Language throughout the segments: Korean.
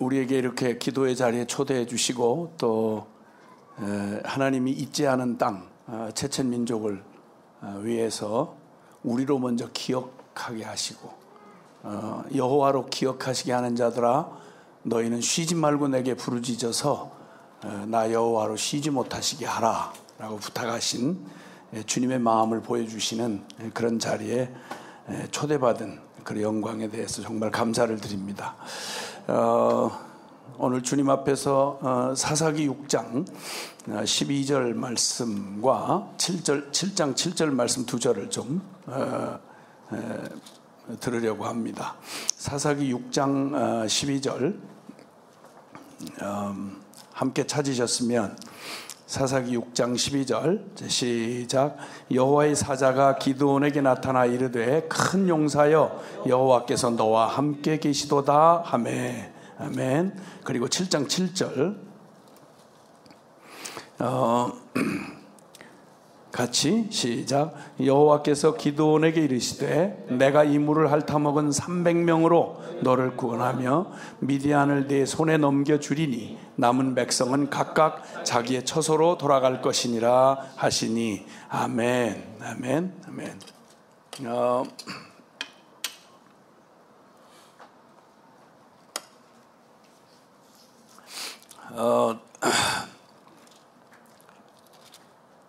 우리에게 이렇게 기도의 자리에 초대해 주시고 또 하나님이 잊지 않은 땅 체첸 민족을 위해서 우리로 먼저 기억하게 하시고 여호와로 기억하시게 하는 자들아 너희는 쉬지 말고 내게 부르짖어서 나 여호와로 쉬지 못하시게 하라 라고 부탁하신 주님의 마음을 보여주시는 그런 자리에 초대받은 그 영광에 대해서 정말 감사를 드립니다. 오늘 주님 앞에서 사사기 6장 12절 말씀과 7장 7절 말씀 두 절을 좀 들으려고 합니다. 사사기 6장 12절 함께 찾으셨으면 사사기 6장 12절 시작. 여호와의 사자가 기드온에게 나타나 이르되 큰 용사여 여호와께서 너와 함께 계시도다 하매 아멘. 그리고 7장 7절 같이 시작. 여호와께서 기드온에게 이르시되 내가 이 물을 핥아먹은 300명으로 너를 구원하며 미디안을 네 손에 넘겨주리니 남은 백성은 각각 자기의 처소로 돌아갈 것이니라 하시니 아멘 아멘 아멘.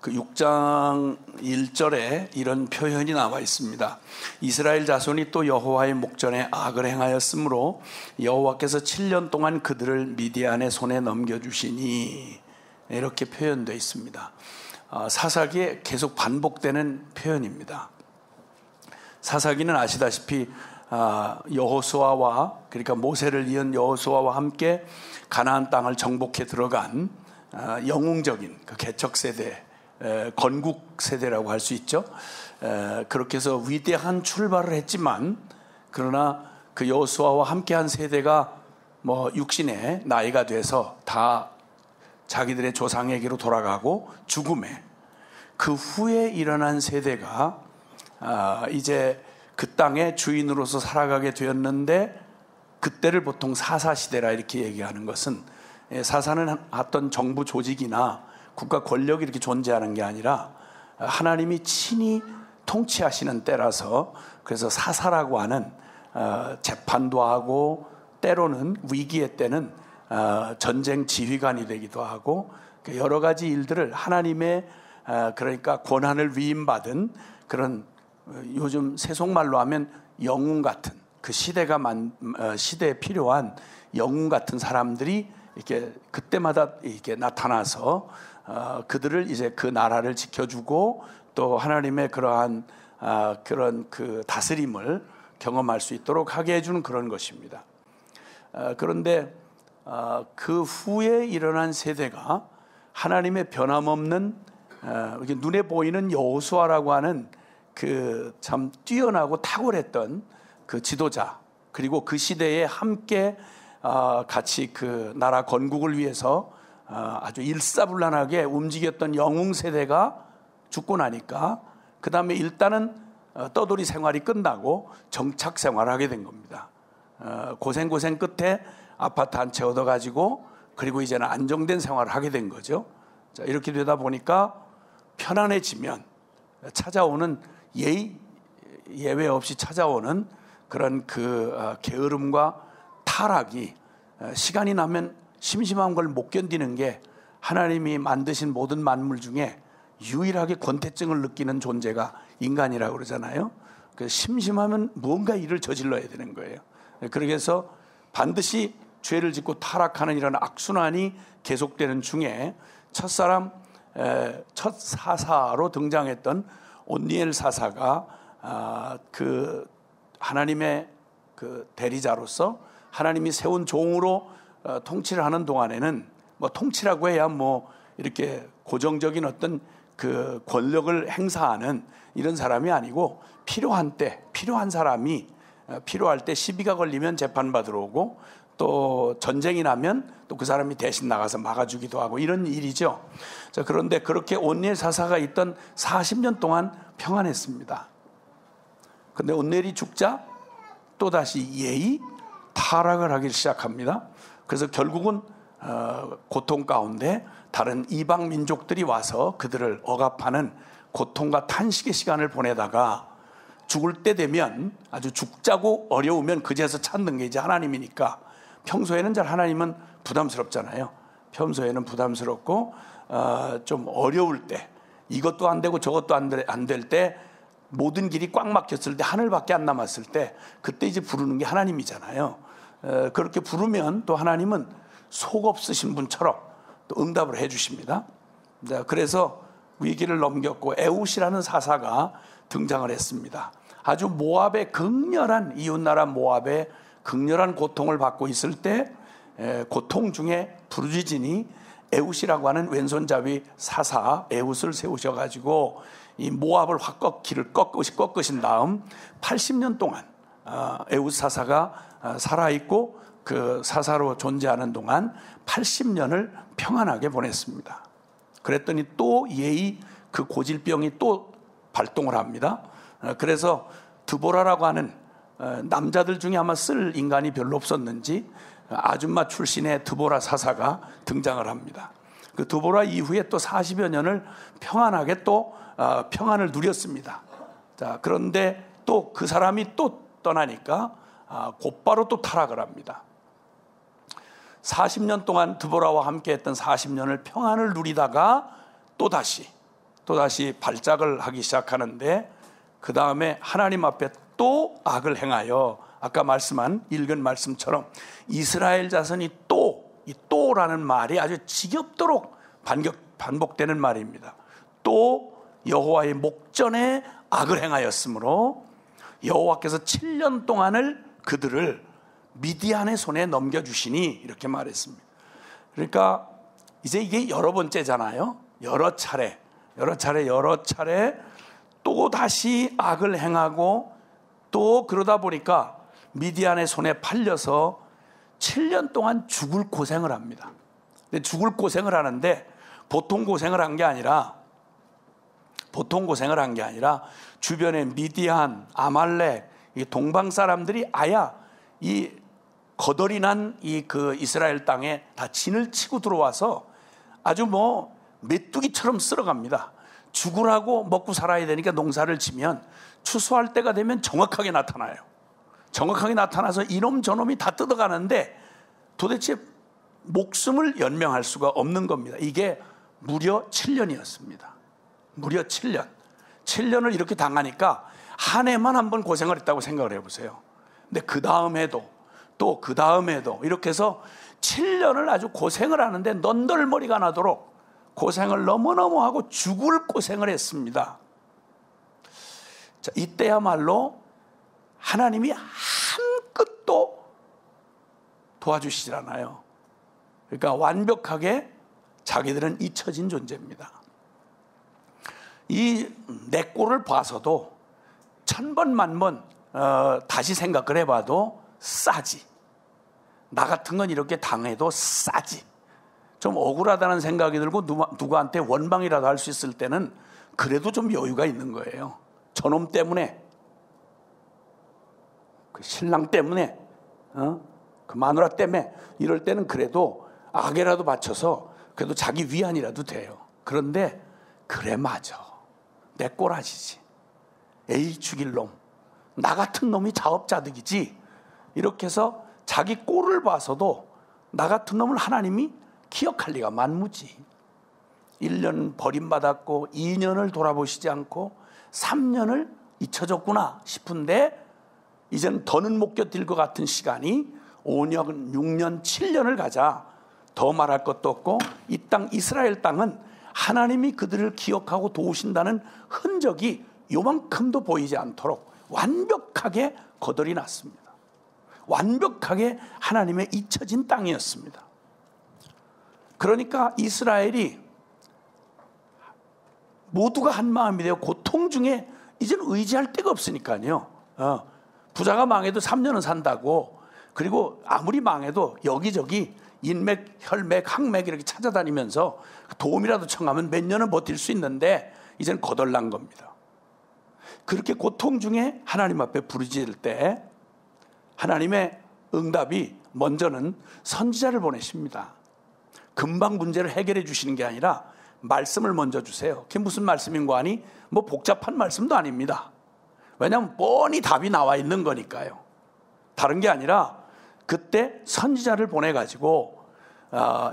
그 6장 1절에 이런 표현이 나와 있습니다. 이스라엘 자손이 또 여호와의 목전에 악을 행하였으므로 여호와께서 7년 동안 그들을 미디안의 손에 넘겨주시니 이렇게 표현되어 있습니다. 사사기에 계속 반복되는 표현입니다. 사사기는 아시다시피 여호수아와 그러니까 모세를 이은 여호수아와 함께 가나안 땅을 정복해 들어간 영웅적인 그 개척 세대 건국 세대라고 할 수 있죠. 그렇게 해서 위대한 출발을 했지만 그러나 그 여호수아와 함께한 세대가 뭐 육신의 나이가 돼서 다 자기들의 조상에게로 돌아가고 죽음에 그 후에 일어난 세대가 이제 그 땅의 주인으로서 살아가게 되었는데 그때를 보통 사사시대라 이렇게 얘기하는 것은 사사는 어떤 정부 조직이나 국가 권력이 이렇게 존재하는 게 아니라 하나님이 친히 통치하시는 때라서 그래서 사사라고 하는 재판도 하고 때로는 위기의 때는 전쟁 지휘관이 되기도 하고 여러 가지 일들을 하나님의 그러니까 권한을 위임받은 그런 요즘 세속말로 하면 영웅 같은 그 시대에 필요한 영웅 같은 사람들이 이렇게 그때마다 이렇게 나타나서 그들을 이제 그 나라를 지켜주고 또 하나님의 그러한 그런 그 다스림을 경험할 수 있도록 하게 해주는 그런 것입니다. 그런데 그 후에 일어난 세대가 하나님의 변함없는 눈에 보이는 여호수아라고 하는 그 참 뛰어나고 탁월했던 그 지도자 그리고 그 시대에 함께 같이 그 나라 건국을 위해서 아주 일사불란하게 움직였던 영웅 세대가 죽고 나니까 그 다음에 일단은 떠돌이 생활이 끝나고 정착 생활을 하게 된 겁니다. 고생 끝에 아파트 한 채 얻어가지고 그리고 이제는 안정된 생활을 하게 된 거죠. 자, 이렇게 되다 보니까 편안해지면 찾아오는 예외 없이 찾아오는 그런 그 게으름과 타락이 시간이 나면 심심한 걸 못 견디는 게 하나님이 만드신 모든 만물 중에 유일하게 권태증을 느끼는 존재가 인간이라고 그러잖아요. 그래서 심심하면 뭔가 일을 저질러야 되는 거예요. 그래서 반드시 죄를 짓고 타락하는 이런 악순환이 계속되는 중에 첫 사사로 등장했던 온니엘 사사가 그 하나님의 그 대리자로서 하나님이 세운 종으로 통치를 하는 동안에는 뭐 통치라고 해야 뭐 이렇게 고정적인 어떤 그 권력을 행사하는 이런 사람이 아니고 필요한 때 필요한 사람이 필요할 때 시비가 걸리면 재판받으러 오고 또 전쟁이 나면 또 그 사람이 대신 나가서 막아주기도 하고 이런 일이죠. 자, 그런데 그렇게 온니엘 사사가 있던 40년 동안 평안했습니다. 그런데 온니엘이 죽자 또다시 타락을 하기 시작합니다. 그래서 결국은 고통 가운데 다른 이방 민족들이 와서 그들을 억압하는 고통과 탄식의 시간을 보내다가 죽을 때 되면, 아주 죽자고 어려우면 그제서 찾는 게 이제 하나님이니까, 평소에는 잘 하나님은 부담스럽잖아요. 평소에는 부담스럽고 좀 어려울 때, 이것도 안 되고 저것도 안 될 때, 모든 길이 꽉 막혔을 때, 하늘밖에 안 남았을 때, 그때 이제 부르는 게 하나님이잖아요. 그렇게 부르면 또 하나님은 속 없으신 분처럼 또 응답을 해 주십니다. 그래서 위기를 넘겼고 에웃이라는 사사가 등장을 했습니다. 아주 모압의 극렬한, 이웃나라 모압의 극렬한 고통을 받고 있을 때 고통 중에 부르짖으니 에웃이라고 하는 왼손잡이 사사 에웃을 세우셔가지고 이 모압을 확 꺾으신 다음 80년 동안 에웃 사사가 살아있고 그 사사로 존재하는 동안 80년을 평안하게 보냈습니다. 그랬더니 또 예의 그 고질병이 또 발동을 합니다. 그래서 드보라라고 하는 남자들 중에 아마 쓸 인간이 별로 없었는지 아줌마 출신의 드보라 사사가 등장을 합니다. 그 드보라 이후에 또 40여 년을 평안하게 또 평안을 누렸습니다. 자, 그런데 또 그 사람이 또 떠나니까 곧바로 또 타락을 합니다. 40년 동안 드보라와 함께 했던 40년을 평안을 누리다가 또다시 발작을 하기 시작하는데, 그 다음에 하나님 앞에 또 악을 행하여, 아까 읽은 말씀처럼 이스라엘 자손이 이 또라는 말이 아주 지겹도록 반복되는 말입니다. 또 여호와의 목전에 악을 행하였으므로 여호와께서 7년 동안을 그들을 미디안의 손에 넘겨주시니, 이렇게 말했습니다. 그러니까 이제 이게 여러 번째잖아요. 여러 차례 또 다시 악을 행하고, 또 그러다 보니까 미디안의 손에 팔려서 7년 동안 죽을 고생을 합니다. 근데 죽을 고생을 하는데 보통 고생을 한 게 아니라 주변에 미디안, 아말렉, 이 동방 사람들이 아야 이 거덜이 난 그 이스라엘 땅에 다 진을 치고 들어와서 아주 메뚜기처럼 쓸어갑니다. 죽으라고 먹고 살아야 되니까 농사를 지면 추수할 때가 되면 정확하게 나타나요. 정확하게 나타나서 이놈 저놈이 다 뜯어가는데 도대체 목숨을 연명할 수가 없는 겁니다. 이게 무려 7년이었습니다. 무려 7년. 7년을 이렇게 당하니까 한 해만 한 번 고생을 했다고 생각을 해보세요. 근데 그 다음에도 또 그 다음에도 이렇게 해서 7년을 아주 고생을 하는데 넌덜머리가 나도록 고생을 너무너무 하고 죽을 고생을 했습니다. 자, 이때야말로 하나님이 한 끗도 도와주시질 않아요. 그러니까 완벽하게 자기들은 잊혀진 존재입니다. 이 내 꼴을 봐서도 천번 만번 다시 생각을 해봐도 싸지. 나 같은 건 이렇게 당해도 싸지. 좀 억울하다는 생각이 들고 누구한테 원망이라도 할 수 있을 때는 그래도 좀 여유가 있는 거예요. 저놈 때문에, 그 신랑 때문에, 그 마누라 때문에, 이럴 때는 그래도 악에라도 바쳐서 그래도 자기 위안이라도 돼요. 그런데 그래, 맞아, 내 꼬라지지, 에이 죽일 놈, 나 같은 놈이 자업자득이지, 이렇게 해서 자기 꼴을 봐서도 나 같은 놈을 하나님이 기억할 리가 만무지. 1년 버림받았고 2년을 돌아보시지 않고 3년을 잊혀졌구나 싶은데, 이제는 더는 못 견딜 것 같은 시간이 5년, 6년, 7년을 가자 더 말할 것도 없고, 이 땅 이스라엘 땅은 하나님이 그들을 기억하고 도우신다는 흔적이 요만큼도 보이지 않도록 완벽하게 거덜이 났습니다. 완벽하게 하나님의 잊혀진 땅이었습니다. 그러니까 이스라엘이 모두가 한 마음이 되어 고통 중에 이제는 의지할 데가 없으니까요. 부자가 망해도 3년은 산다고, 그리고 아무리 망해도 여기저기 인맥, 혈맥, 항맥 이렇게 찾아다니면서 도움이라도 청하면 몇 년은 버틸 수 있는데 이제는 거덜난 겁니다. 그렇게 고통 중에 하나님 앞에 부르짖을 때 하나님의 응답이 먼저는 선지자를 보내십니다. 금방 문제를 해결해 주시는 게 아니라 말씀을 먼저 주세요. 그게 무슨 말씀인고 하니 뭐 복잡한 말씀도 아닙니다. 왜냐하면 뻔히 답이 나와 있는 거니까요. 다른 게 아니라 그때 선지자를 보내가지고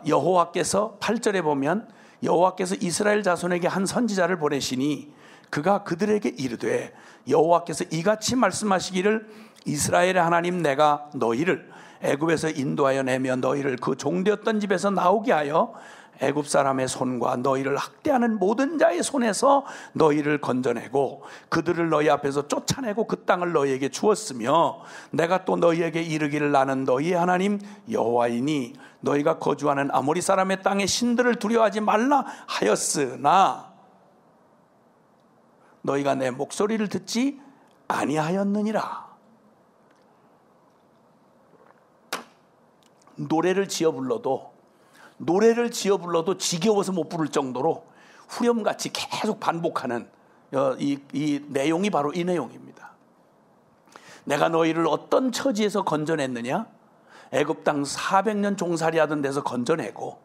여호와께서 8절에 보면 여호와께서 이스라엘 자손에게 한 선지자를 보내시니 그가 그들에게 이르되 여호와께서 이같이 말씀하시기를 이스라엘의 하나님 내가 너희를 애굽에서 인도하여 내며 너희를 그 종되었던 집에서 나오게 하여 애굽 사람의 손과 너희를 학대하는 모든 자의 손에서 너희를 건져내고 그들을 너희 앞에서 쫓아내고 그 땅을 너희에게 주었으며 내가 또 너희에게 이르기를 나는 너희의 하나님 여호와이니 너희가 거주하는 아모리 사람의 땅의 신들을 두려워하지 말라 하였으나 너희가 내 목소리를 듣지 아니하였느니라. 노래를 지어 불러도 지겨워서 못 부를 정도로 후렴같이 계속 반복하는 이 내용이 바로 이 내용입니다. 내가 너희를 어떤 처지에서 건져냈느냐? 애굽 땅 400년 종살이 하던 데서 건져내고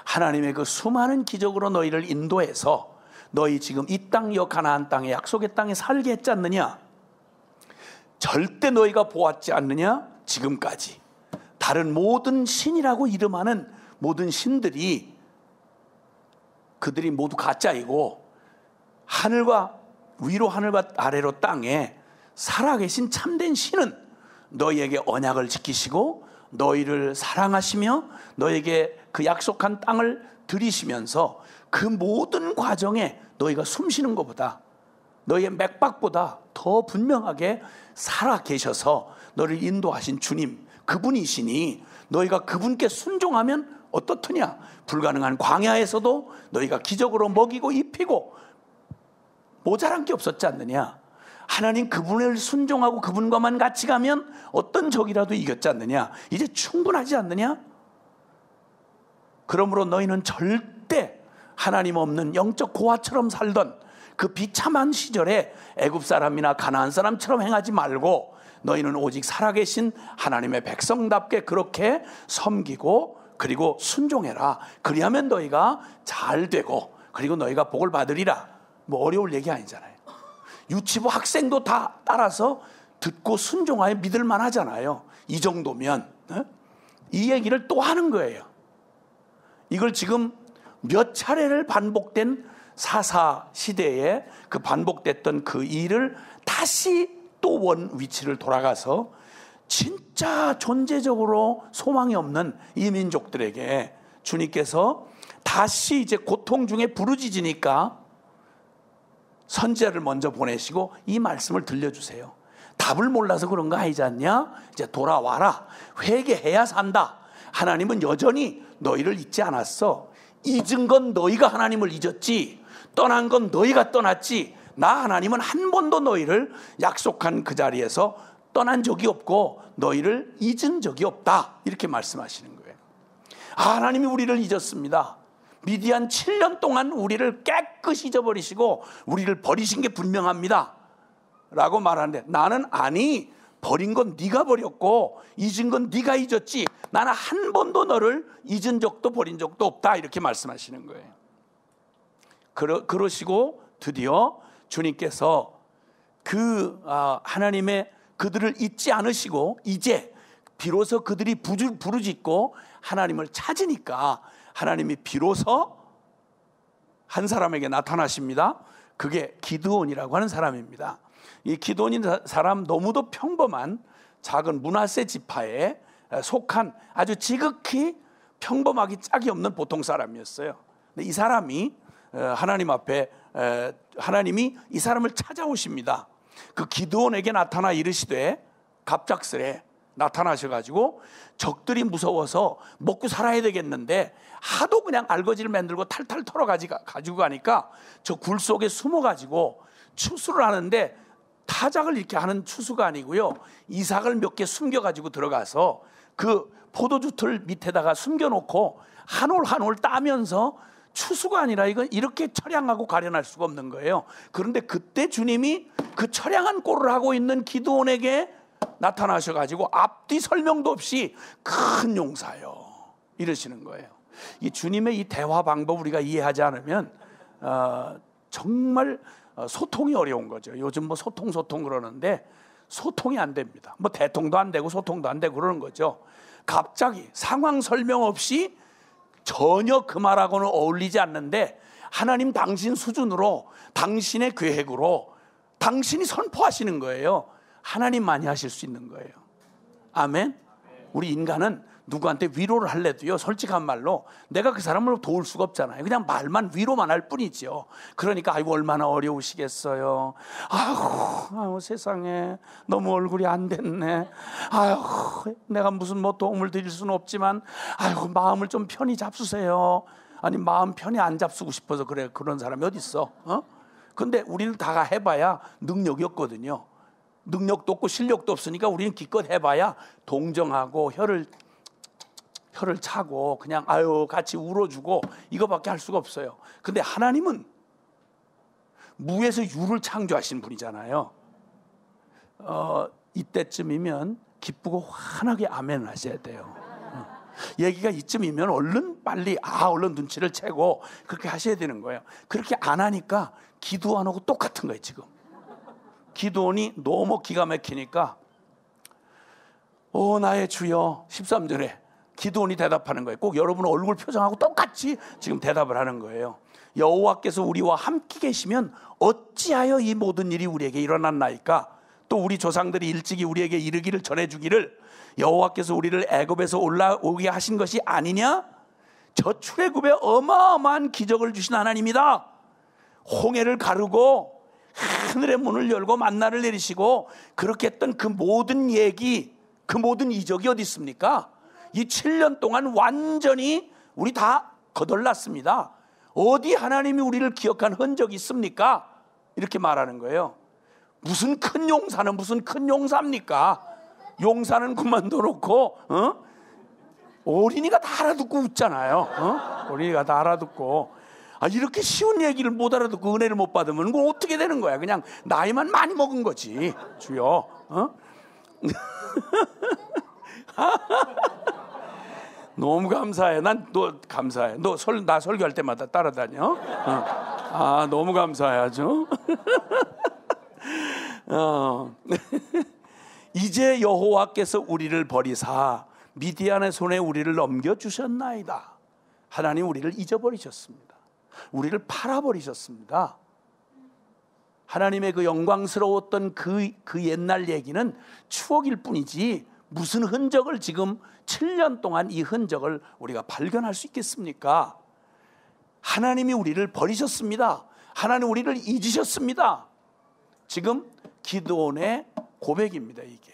하나님의 그 수많은 기적으로 너희를 인도해서 너희 지금 이 땅이여 가나안 땅에 약속의 땅에 살게 했지 않느냐? 절대 너희가 보았지 않느냐? 지금까지 다른 모든 신이라고 이름하는 모든 신들이 그들이 모두 가짜이고 하늘과 위로 하늘과 아래로 땅에 살아계신 참된 신은 너희에게 언약을 지키시고 너희를 사랑하시며 너희에게 그 약속한 땅을 들이시면서 그 모든 과정에 너희가 숨쉬는 것보다 너희의 맥박보다 더 분명하게 살아계셔서 너를 인도하신 주님 그분이시니 너희가 그분께 순종하면 어떻더냐? 불가능한 광야에서도 너희가 기적으로 먹이고 입히고 모자란 게 없었지 않느냐? 하나님 그분을 순종하고 그분과만 같이 가면 어떤 적이라도 이겼지 않느냐? 이제 충분하지 않느냐? 그러므로 너희는 절대 하나님 없는 영적 고아처럼 살던 그 비참한 시절에 애굽 사람이나 가나안 사람처럼 행하지 말고 너희는 오직 살아계신 하나님의 백성답게 그렇게 섬기고 그리고 순종해라. 그리하면 너희가 잘 되고 그리고 너희가 복을 받으리라. 뭐 어려울 얘기 아니잖아요. 유치부 학생도 다 따라서 듣고 순종하여 믿을 만하잖아요. 이 정도면 이 얘기를 또 하는 거예요. 이걸 지금 몇 차례를 반복된 사사 시대에 그 반복됐던 그 일을 다시 또 원 위치를 돌아가서 진짜 존재적으로 소망이 없는 이 민족들에게 주님께서 다시 이제 고통 중에 부르짖으니까 선지자를 먼저 보내시고 이 말씀을 들려주세요. 답을 몰라서 그런 거 아니지 않냐? 이제 돌아와라. 회개해야 산다. 하나님은 여전히 너희를 잊지 않았어. 잊은 건 너희가 하나님을 잊었지. 떠난 건 너희가 떠났지. 나 하나님은 한 번도 너희를 약속한 그 자리에서 떠난 적이 없고 너희를 잊은 적이 없다. 이렇게 말씀하시는 거예요. 하나님이 우리를 잊었습니다. 미디안 7년 동안 우리를 깨끗이 잊어버리시고 우리를 버리신 게 분명합니다 라고 말하는데 나는 아니 버린 건 네가 버렸고 잊은 건 네가 잊었지 나는 한 번도 너를 잊은 적도 버린 적도 없다 이렇게 말씀하시는 거예요. 그러시고 드디어 주님께서 하나님의 그들을 잊지 않으시고 이제 비로소 그들이 부르짖고 하나님을 찾으니까 하나님이 비로소 한 사람에게 나타나십니다. 그게 기드온이라고 하는 사람입니다. 이 기드온인 사람 너무도 평범한 작은 므낫세 지파에 속한 아주 지극히 평범하기 짝이 없는 보통 사람이었어요. 근데 이 사람이 하나님 앞에 하나님이 이 사람을 찾아오십니다. 그 기드온에게 나타나 이르시되 갑작스레 나타나셔가지고 적들이 무서워서 먹고 살아야 되겠는데 하도 그냥 알거지를 만들고 탈탈 털어가지고 가니까 저 굴 속에 숨어가지고 추수를 하는데 타작을 이렇게 하는 추수가 아니고요. 이삭을 몇 개 숨겨가지고 들어가서 그 포도주 틀 밑에다가 숨겨놓고 한 올 한 올 따면서 추수가 아니라 이건 이렇게 처량하고 가련할 수가 없는 거예요. 그런데 그때 주님이 그 처량한 꼴을 하고 있는 기드온에게 나타나셔가지고 앞뒤 설명도 없이 큰 용사요 이러시는 거예요. 이 주님의 이 대화 방법 우리가 이해하지 않으면 정말 소통이 어려운 거죠. 요즘 뭐 소통 그러는데 소통이 안 됩니다. 뭐 대통도 안 되고 소통도 안 되고 그러는 거죠. 갑자기 상황 설명 없이 전혀 그 말하고는 어울리지 않는데 하나님 당신 수준으로 당신의 계획으로 당신이 선포하시는 거예요. 하나님만이 하실 수 있는 거예요. 아멘. 우리 인간은 누구한테 위로를 할래도요, 솔직한 말로 내가 그 사람을 도울 수가 없잖아요. 그냥 말만 위로만 할 뿐이죠. 그러니까 아이고 얼마나 어려우시겠어요. 아유 세상에 너무 얼굴이 안 됐네. 아유 내가 무슨 뭐 도움을 드릴 수는 없지만 아이고 마음을 좀 편히 잡수세요. 아니 마음 편히 안 잡수고 싶어서 그래. 그런 사람이 어디 있어? 근데 우리는 다 해봐야 능력이 없거든요. 능력도 없고 실력도 없으니까 우리는 기껏 해봐야 동정하고 혀를 차고 그냥 아유 같이 울어주고 이거밖에 할 수가 없어요. 근데 하나님은 무에서 유를 창조하신 분이잖아요. 이때쯤이면 기쁘고 환하게 아멘 하셔야 돼요. 얘기가 이쯤이면 얼른 빨리 얼른 눈치를 채고 그렇게 하셔야 되는 거예요. 그렇게 안 하니까 기도원하고 똑같은 거예요. 지금 기도원이 너무 기가 막히니까 오 나의 주여 13절에 기도원이 대답하는 거예요. 꼭 여러분 얼굴 표정하고 똑같이 지금 대답을 하는 거예요. 여호와께서 우리와 함께 계시면 어찌하여 이 모든 일이 우리에게 일어났나이까? 또 우리 조상들이 일찍이 우리에게 이르기를 전해주기를 여호와께서 우리를 애굽에서 올라오게 하신 것이 아니냐? 저 출애굽에 어마어마한 기적을 주신 하나님이다. 홍해를 가르고 하늘의 문을 열고 만나를 내리시고 그렇게 했던 그 모든 얘기, 그 모든 이적이 어디 있습니까? 이 7년 동안 완전히 우리 다 거덜났습니다. 어디 하나님이 우리를 기억한 흔적이 있습니까? 이렇게 말하는 거예요. 무슨 큰 용사는 무슨 큰 용사입니까? 용사는 그만둬 놓고 어린이가 다 알아듣고 웃잖아요. 어린이가 다 알아듣고 이렇게 쉬운 얘기를 못 알아듣고 은혜를 못 받으면 그건 어떻게 되는 거야? 그냥 나이만 많이 먹은 거지. 주여. 너무 감사해. 난 너 감사해. 나 설교할 때마다 따라다녀. 너무 감사해 아주. 이제 여호와께서 우리를 버리사 미디안의 손에 우리를 넘겨주셨나이다. 하나님 우리를 잊어버리셨습니다. 우리를 팔아버리셨습니다. 하나님의 그 영광스러웠던 그 옛날 얘기는 추억일 뿐이지 무슨 흔적을 지금 7년 동안 이 흔적을 우리가 발견할 수 있겠습니까? 하나님이 우리를 버리셨습니다. 하나님 우리를 잊으셨습니다. 지금 기드온의 고백입니다. 이게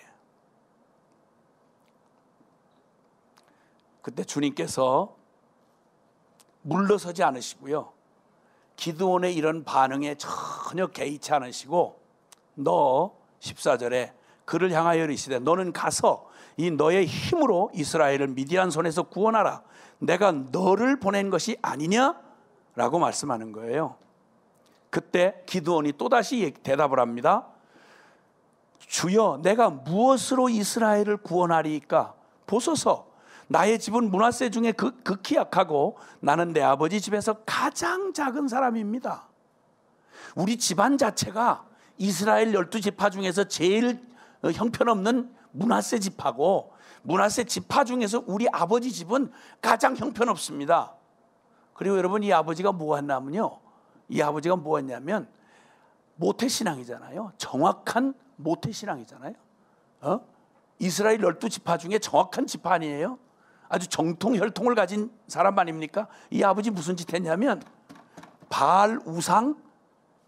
그때 주님께서 물러서지 않으시고요, 기드온의 이런 반응에 전혀 개의치 않으시고 너 14절에 그를 향하여 이르시되 너는 가서 이 너의 힘으로 이스라엘을 미디안 손에서 구원하라. 내가 너를 보낸 것이 아니냐라고 말씀하는 거예요. 그때 기드온이 또다시 대답을 합니다. 주여 내가 무엇으로 이스라엘을 구원하리이까? 보소서 나의 집은 므낫세 중에 극히 약하고 나는 내 아버지 집에서 가장 작은 사람입니다. 우리 집안 자체가 이스라엘 12지파 중에서 제일 형편없는 므낫세 지파고 므낫세 지파 중에서 우리 아버지 집은 가장 형편없습니다. 그리고 여러분 이 아버지가 뭐였냐면요, 이 아버지가 뭐였냐면 모태신앙이잖아요. 정확한 모태신앙이잖아요. 이스라엘 12지파 중에 정확한 지파 아니에요? 아주 정통 혈통을 가진 사람 아닙니까? 이 아버지 무슨 짓 했냐면 바알 우상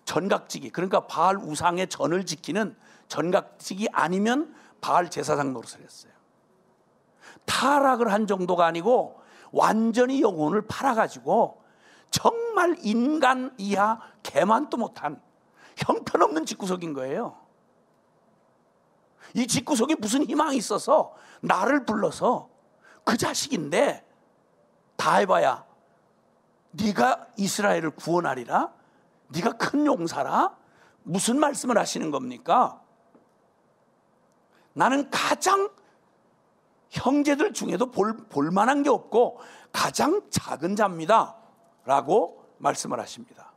전각지기, 그러니까 바알 우상의 전을 지키는 전각지기 아니면 바알 제사장 노릇을 했어요. 타락을 한 정도가 아니고 완전히 영혼을 팔아가지고 정말 인간 이하 개만도 못한 형편없는 집구석인 거예요. 이 집구석에 무슨 희망이 있어서 나를 불러서 그 자식인데 다 해봐야 네가 이스라엘을 구원하리라? 네가 큰 용사라? 무슨 말씀을 하시는 겁니까? 나는 가장 형제들 중에도 볼만한 게 없고 가장 작은 자입니다 라고 말씀을 하십니다.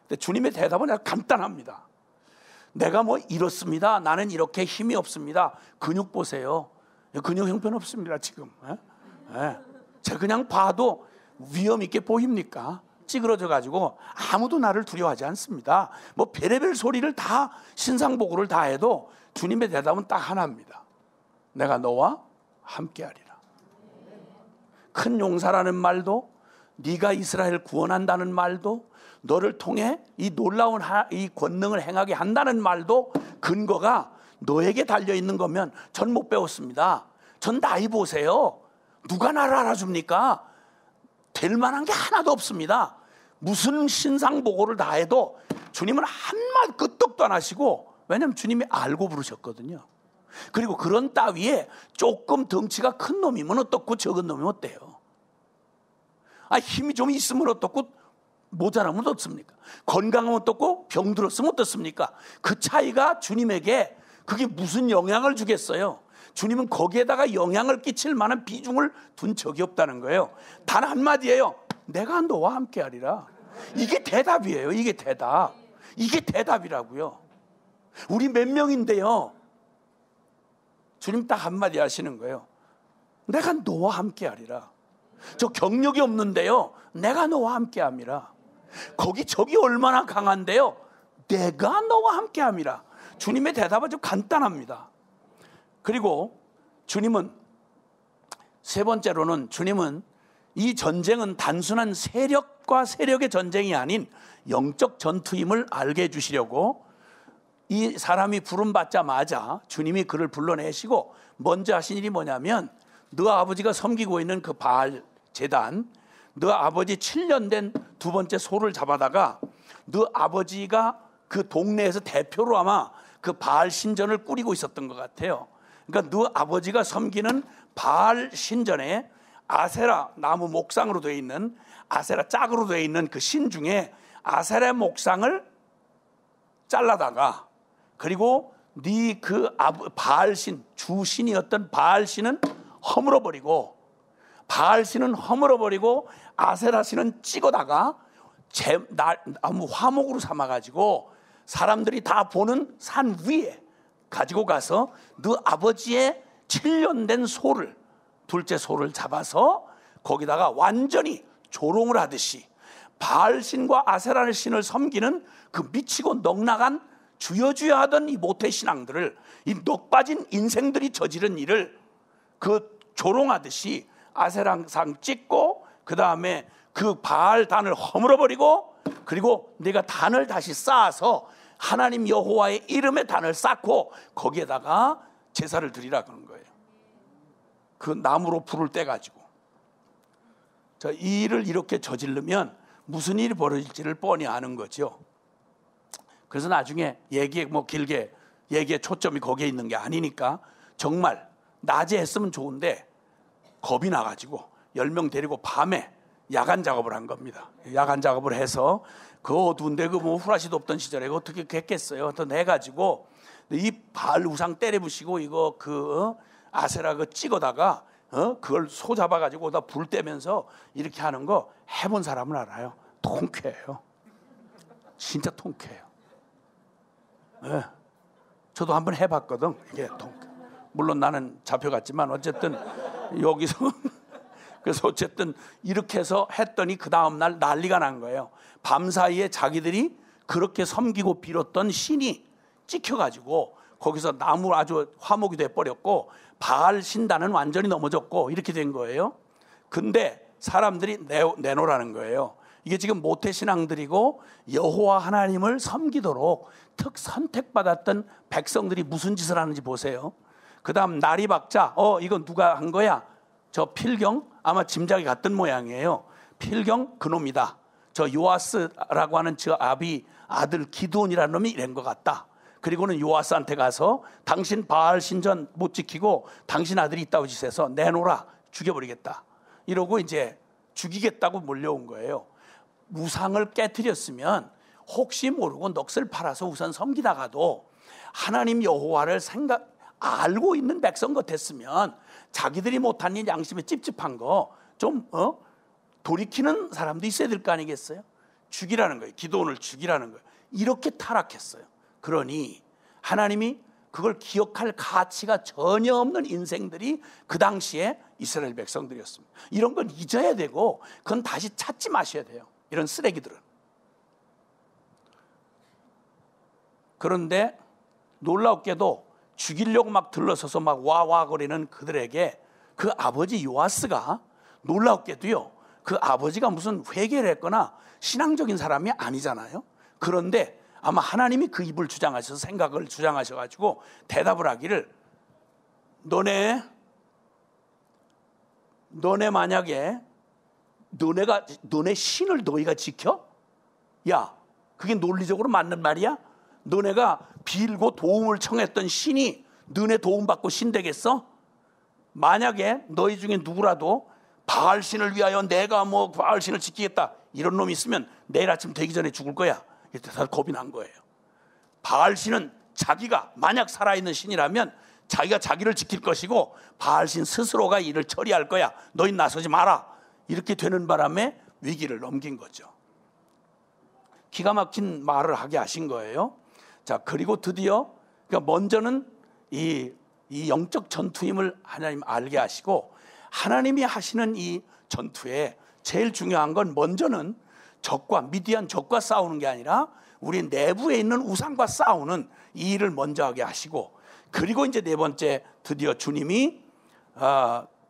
근데 주님의 대답은 아주 간단합니다. 내가 뭐 이렇습니다. 나는 이렇게 힘이 없습니다. 근육 보세요. 근육 형편없습니다 지금. 제가 그냥 봐도 위험 있게 보입니까? 찌그러져 가지고 아무도 나를 두려워하지 않습니다. 뭐 별의별 소리를 다 신상보고를 다 해도 주님의 대답은 딱 하나입니다. 내가 너와 함께하리라. 큰 용사라는 말도, 네가 이스라엘 구원한다는 말도, 너를 통해 이 놀라운 이 권능을 행하게 한다는 말도 근거가 너에게 달려있는 거면 전 못 배웠습니다. 전 나이 보세요. 누가 나를 알아줍니까? 될 만한 게 하나도 없습니다. 무슨 신상보고를 다 해도 주님은 한마디 끄떡도 안 하시고, 왜냐하면 주님이 알고 부르셨거든요. 그리고 그런 따위에 조금 덩치가 큰 놈이면 어떻고 적은 놈이면 어때요? 힘이 좀 있으면 어떻고 모자라면 어떻습니까? 건강하면 어떻고 병 들었으면 어떻습니까? 그 차이가 주님에게 그게 무슨 영향을 주겠어요? 주님은 거기에다가 영향을 끼칠 만한 비중을 둔 적이 없다는 거예요. 단 한마디예요. 내가 너와 함께하리라. 이게 대답이에요. 이게 대답. 이게 대답이라고요. 우리 몇 명인데요, 주님 딱 한마디 하시는 거예요. 내가 너와 함께하리라. 저 경력이 없는데요, 내가 너와 함께함이라. 거기 저기 얼마나 강한데요, 내가 너와 함께함이라. 주님의 대답은 좀 간단합니다. 그리고 주님은 세 번째로는, 주님은 이 전쟁은 단순한 세력과 세력의 전쟁이 아닌 영적 전투임을 알게 해주시려고 이 사람이 부름받자마자 주님이 그를 불러내시고 먼저 하신 일이 뭐냐면, 너 아버지가 섬기고 있는 그 바알 제단, 너 아버지 7년 된 두 번째 소를 잡아다가 너 아버지가 그 동네에서 대표로 아마 그 바알 신전을 꾸리고 있었던 것 같아요. 그러니까 너 아버지가 섬기는 바알 신전에 아세라 나무 목상으로 되어 있는, 아세라 짝으로 되어 있는 그 신 중에 아세라 목상을 잘라다가, 그리고 네 그 바알신, 주신이었던 바알신은 허물어버리고, 바알신은 허물어버리고 아세라신은 찍어다가 나무 화목으로 삼아가지고 사람들이 다 보는 산 위에 가지고 가서 너 아버지의 7년 된 소를, 둘째 소를 잡아서 거기다가 완전히 조롱을 하듯이 바알신과 아세라신을 섬기는 그 미치고 넉나간 주여주여 하던 이 모태신앙들을, 이 넉빠진 인생들이 저지른 일을 그 조롱하듯이 아세라상 찍고, 그 다음에 그 바알 단을 허물어버리고, 그리고 내가 단을 다시 쌓아서 하나님 여호와의 이름의 단을 쌓고 거기에다가 제사를 드리라 그런 거예요. 그 나무로 불을 떼가지고. 이 일을 이렇게 저지르면 무슨 일이 벌어질지를 뻔히 아는 거죠. 그래서 나중에 얘기에 길게 얘기의 초점이 거기에 있는 게 아니니까, 정말 낮에 했으면 좋은데 겁이 나가지고 10명 데리고 밤에 야간 작업을 한 겁니다. 야간 작업을 해서 그 어두운데 그 뭐 후라시도 없던 시절에 어떻게 했겠어요. 어떤 해가지고 이 바알 우상 때려부시고 이거 그 아세라 그 찍어다가 그걸 소 잡아가지고 다 불 떼면서 이렇게 하는 거 해본 사람은 알아요. 통쾌해요. 진짜 통쾌해요. 네. 저도 한번 해봤거든. 이게 물론 나는 잡혀갔지만 어쨌든 여기서 그래서 어쨌든 이렇게 해서 했더니 그 다음날 난리가 난 거예요. 밤사이에 자기들이 그렇게 섬기고 빌었던 신이 찍혀가지고 거기서 나무 아주 화목이 돼버렸고 바알 신단은 완전히 넘어졌고 이렇게 된 거예요. 근데 사람들이 내놓으라는 거예요. 이게 지금 모태신앙들이고 여호와 하나님을 섬기도록 특 선택받았던 백성들이 무슨 짓을 하는지 보세요. 그 다음 나리박자, 이건 누가 한 거야? 저 필경, 아마 짐작이 같은 모양이에요. 필경 그놈이다. 저 요아스라고 하는 저 아들 기드온이라는 놈이 이런 것 같다. 그리고는 요아스한테 가서 당신 바알 신전 못 지키고 당신 아들이 있다고 짓해서 내놓으라, 죽여버리겠다. 이러고 이제 죽이겠다고 몰려온 거예요. 우상을 깨트렸으면 혹시 모르고 넋을 팔아서 우선 섬기다가도 하나님 여호와를 알고 있는 백성 같았으면 자기들이 못한 일, 양심에 찝찝한 거 좀 돌이키는 사람도 있어야 될 거 아니겠어요? 죽이라는 거예요. 기도원을 죽이라는 거예요. 이렇게 타락했어요. 그러니 하나님이 그걸 기억할 가치가 전혀 없는 인생들이 그 당시에 이스라엘 백성들이었습니다. 이런 건 잊어야 되고 그건 다시 찾지 마셔야 돼요. 이런 쓰레기들은. 그런데 놀랍게도 죽이려고 막 들러서서 막 와와거리는 그들에게 그 아버지 요아스가 놀랍게도요, 그 아버지가 무슨 회개를 했거나 신앙적인 사람이 아니잖아요. 그런데 아마 하나님이 그 입을 주장하셔서 생각을 주장하셔가지고 대답을 하기를, 너네 만약에 너네 신을 너희가 지켜? 야, 그게 논리적으로 맞는 말이야? 너네가 빌고 도움을 청했던 신이 너네 도움받고 신 되겠어? 만약에 너희 중에 누구라도 바알신을 위하여 내가 뭐 바알신을 지키겠다 이런 놈이 있으면 내일 아침 되기 전에 죽을 거야. 이때 다 겁이 난 거예요. 바알신은 자기가 만약 살아있는 신이라면 자기가 자기를 지킬 것이고 바알신 스스로가 이를 처리할 거야. 너희 나서지 마라. 이렇게 되는 바람에 위기를 넘긴 거죠. 기가 막힌 말을 하게 하신 거예요. 자, 그리고 드디어 그러니까 먼저는 이 영적 전투임을 하나님 알게 하시고, 하나님이 하시는 이 전투에 제일 중요한 건 먼저는 미디안 적과 싸우는 게 아니라 우리 내부에 있는 우상과 싸우는 이 일을 먼저 하게 하시고, 그리고 이제 네 번째 드디어 주님이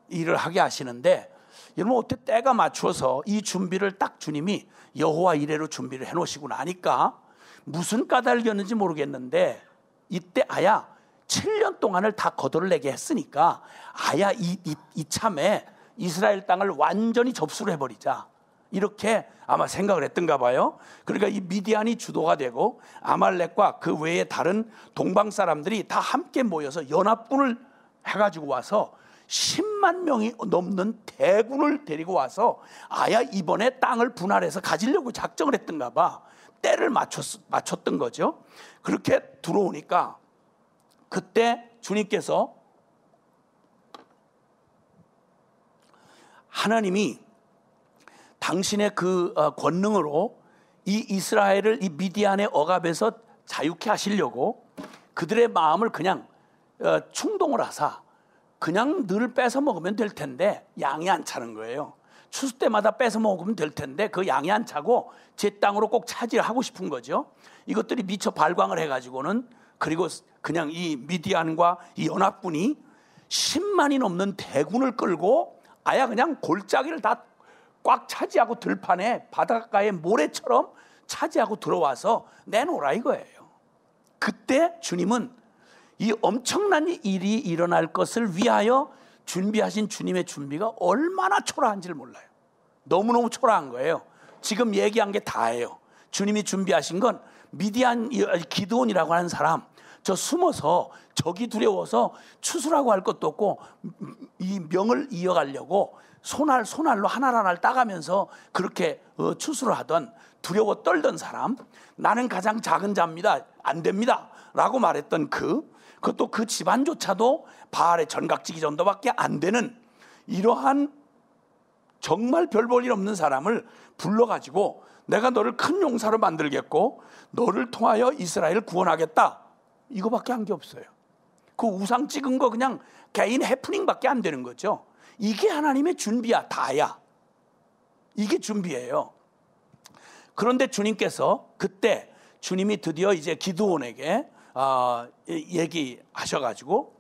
일을 하게 하시는데, 여러분 어떻게 때가 맞춰서 이 준비를 딱 주님이 여호와 이레로 준비를 해놓으시고 나니까 무슨 까닭이었는지 모르겠는데 이때 아야 7년 동안을 다 거덜내게 했으니까 아야 이참에 이스라엘 땅을 완전히 접수를 해버리자, 이렇게 아마 생각을 했던가 봐요. 그러니까 이 미디안이 주도가 되고 아말렉과 그 외에 다른 동방 사람들이 다 함께 모여서 연합군을 해가지고 와서 10만 명이 넘는 대군을 데리고 와서 아야 이번에 땅을 분할해서 가지려고 작정을 했던가 봐. 때를 맞췄던 거죠. 그렇게 들어오니까 그때 주님께서 하나님이 당신의 그 권능으로 이 이스라엘을 이 미디안의 억압에서 자유케 하시려고 그들의 마음을 그냥 충동을 하사 그냥 늘 뺏어 먹으면 될 텐데 양이 안 차는 거예요. 추수 때마다 뺏어 먹으면 될 텐데 그 양이 안 차고 제 땅으로 꼭 차지하고 싶은 거죠. 이것들이 미처 발광을 해가지고는, 그리고 그냥 이 미디안과 이 연합군이 10만이 넘는 대군을 끌고 아야 그냥 골짜기를 다 꽉 차지하고 들판에 바닷가의 모래처럼 차지하고 들어와서 내놓으라 이거예요. 그때 주님은 이 엄청난 일이 일어날 것을 위하여 준비하신 주님의 준비가 얼마나 초라한지를 몰라요. 너무너무 초라한 거예요. 지금 얘기한 게 다예요. 주님이 준비하신 건 미디안 기드온이라고 하는 사람, 저 숨어서 적이 두려워서 추수라고 할 것도 없고 이 명을 이어가려고 손알로 하나하나를 따가면서 그렇게 추수를 하던, 두려워 떨던 사람, 나는 가장 작은 자입니다, 안 됩니다 라고 말했던 그것도 그 집안조차도 바알의 전각지기 정도밖에 안 되는 이러한 정말 별 볼 일 없는 사람을 불러가지고 내가 너를 큰 용사로 만들겠고 너를 통하여 이스라엘을 구원하겠다, 이거밖에 한 게 없어요. 그 우상 찍은 거 그냥 개인 해프닝밖에 안 되는 거죠. 이게 하나님의 준비야, 다야. 이게 준비예요. 그런데 주님께서 그때 주님이 드디어 이제 기드온에게 얘기하셔가지고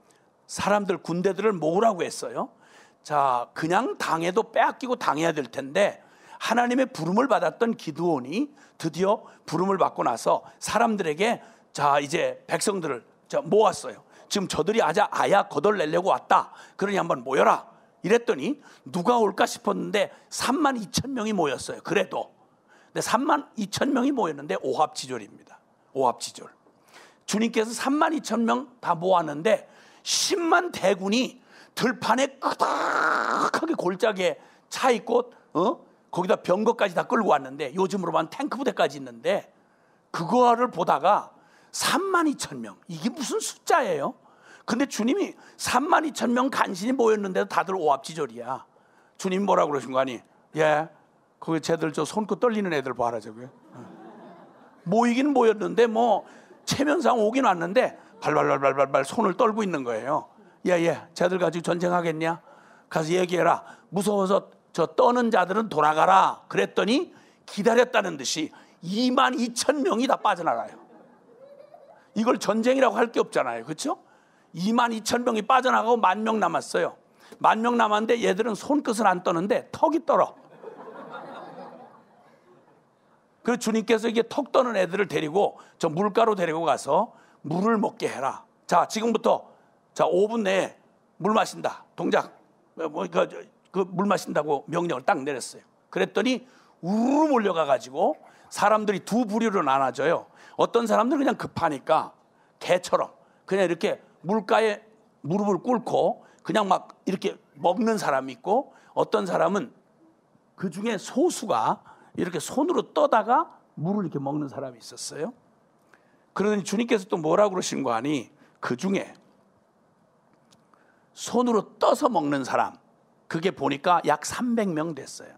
사람들 군대들을 모으라고 했어요. 자, 그냥 당해도 빼앗기고 당해야 될 텐데 하나님의 부름을 받았던 기드온이 드디어 부름을 받고 나서 사람들에게 자 이제 백성들을 모았어요. 지금 저들이 아야 거덜내려고 왔다. 그러니 한번 모여라. 이랬더니 누가 올까 싶었는데 3만 2천 명이 모였어요. 그래도. 근데 3만 2천 명이 모였는데 오합지졸입니다. 오합지졸. 주님께서 3만 2천 명 다 모았는데 10만 대군이 들판에 끄덕하게 골짜기에 차 있고 거기다 병거까지 다 끌고 왔는데, 요즘으로 보면 탱크 부대까지 있는데 그거를 보다가 3만 2천 명, 이게 무슨 숫자예요? 근데 주님이 32,000명 간신히 모였는데도 다들 오합지졸이야. 주님 뭐라고 그러신 거 아니? 예, 거기 쟤들 저 손끝 떨리는 애들 봐라 저기. 모이긴 모였는데 뭐 체면상 오긴 왔는데 발발발발발 손을 떨고 있는 거예요. 예, 쟤들 가지고 전쟁하겠냐? 가서 얘기해라. 무서워서 저 떠는 자들은 돌아가라. 그랬더니 기다렸다는 듯이 22,000명이 다 빠져나가요. 이걸 전쟁이라고 할 게 없잖아요. 그렇죠? 22,000명이 빠져나가고 10,000명 남았어요. 10,000명 남았는데 얘들은 손끝을 안 떠는데 턱이 떨어. 그래서 주님께서 이게 턱 떠는 애들을 데리고 저 물가로 데리고 가서 물을 먹게 해라. 자, 지금부터 자 5분 내에 물 마신다. 동작. 그 물 마신다고 명령을 딱 내렸어요. 그랬더니 우르르 몰려가 가지고 사람들이 두 부류로 나눠져요. 어떤 사람들은 그냥 급하니까 개처럼 그냥 이렇게 물가에 무릎을 꿇고 그냥 막 이렇게 먹는 사람이 있고, 어떤 사람은 그 중에 소수가 이렇게 손으로 떠다가 물을 이렇게 먹는 사람이 있었어요. 그러더니 주님께서 또 뭐라고 그러신 거 아니? 그 중에 손으로 떠서 먹는 사람, 그게 보니까 약 300명 됐어요.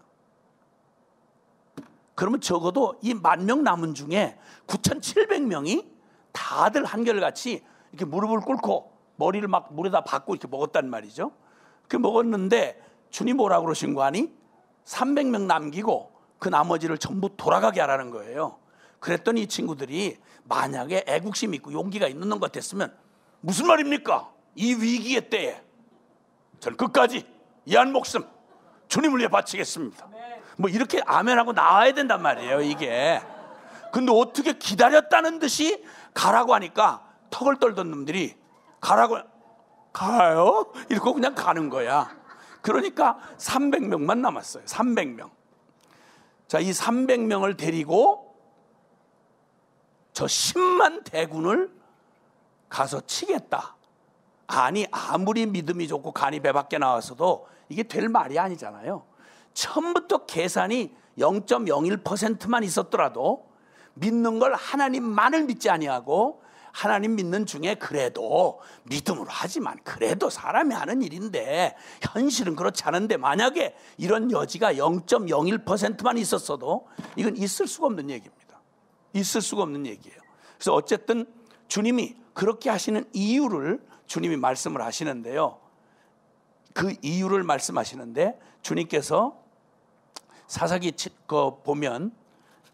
그러면 적어도 이 10,000명 남은 중에 9,700명이 다들 한결같이 이렇게 무릎을 꿇고 머리를 막 물에다 박고 이렇게 먹었단 말이죠. 그 먹었는데 주님 뭐라고 그러신 거 아니? 300명 남기고 그 나머지를 전부 돌아가게 하라는 거예요. 그랬더니 이 친구들이 만약에 애국심이 있고 용기가 있는 것 같았으면, 무슨 말입니까? 이 위기의 때에 저는 끝까지 이 한 목숨 주님을 위해 바치겠습니다. 뭐 이렇게 아멘하고 나와야 된단 말이에요, 이게. 근데 어떻게 기다렸다는 듯이 가라고 하니까 턱을 떨던 놈들이 가라고, 가요? 이러고 그냥 가는 거야. 그러니까 300명만 남았어요. 300명. 자, 이 300명을 데리고 저 10만 대군을 가서 치겠다. 아니, 아무리 믿음이 좋고 간이 배밖에 나왔어도 이게 될 말이 아니잖아요. 처음부터 계산이 0.01%만 있었더라도 믿는 걸 하나님만을 믿지 아니하고, 하나님 믿는 중에 그래도 믿음으로 하지만 그래도 사람이 하는 일인데 현실은 그렇지 않은데, 만약에 이런 여지가 0.01%만 있었어도 이건 있을 수가 없는 얘기입니다. 있을 수가 없는 얘기예요. 그래서 어쨌든 주님이 그렇게 하시는 이유를 주님이 말씀을 하시는데요. 그 이유를 말씀하시는데 주님께서 사사기 보면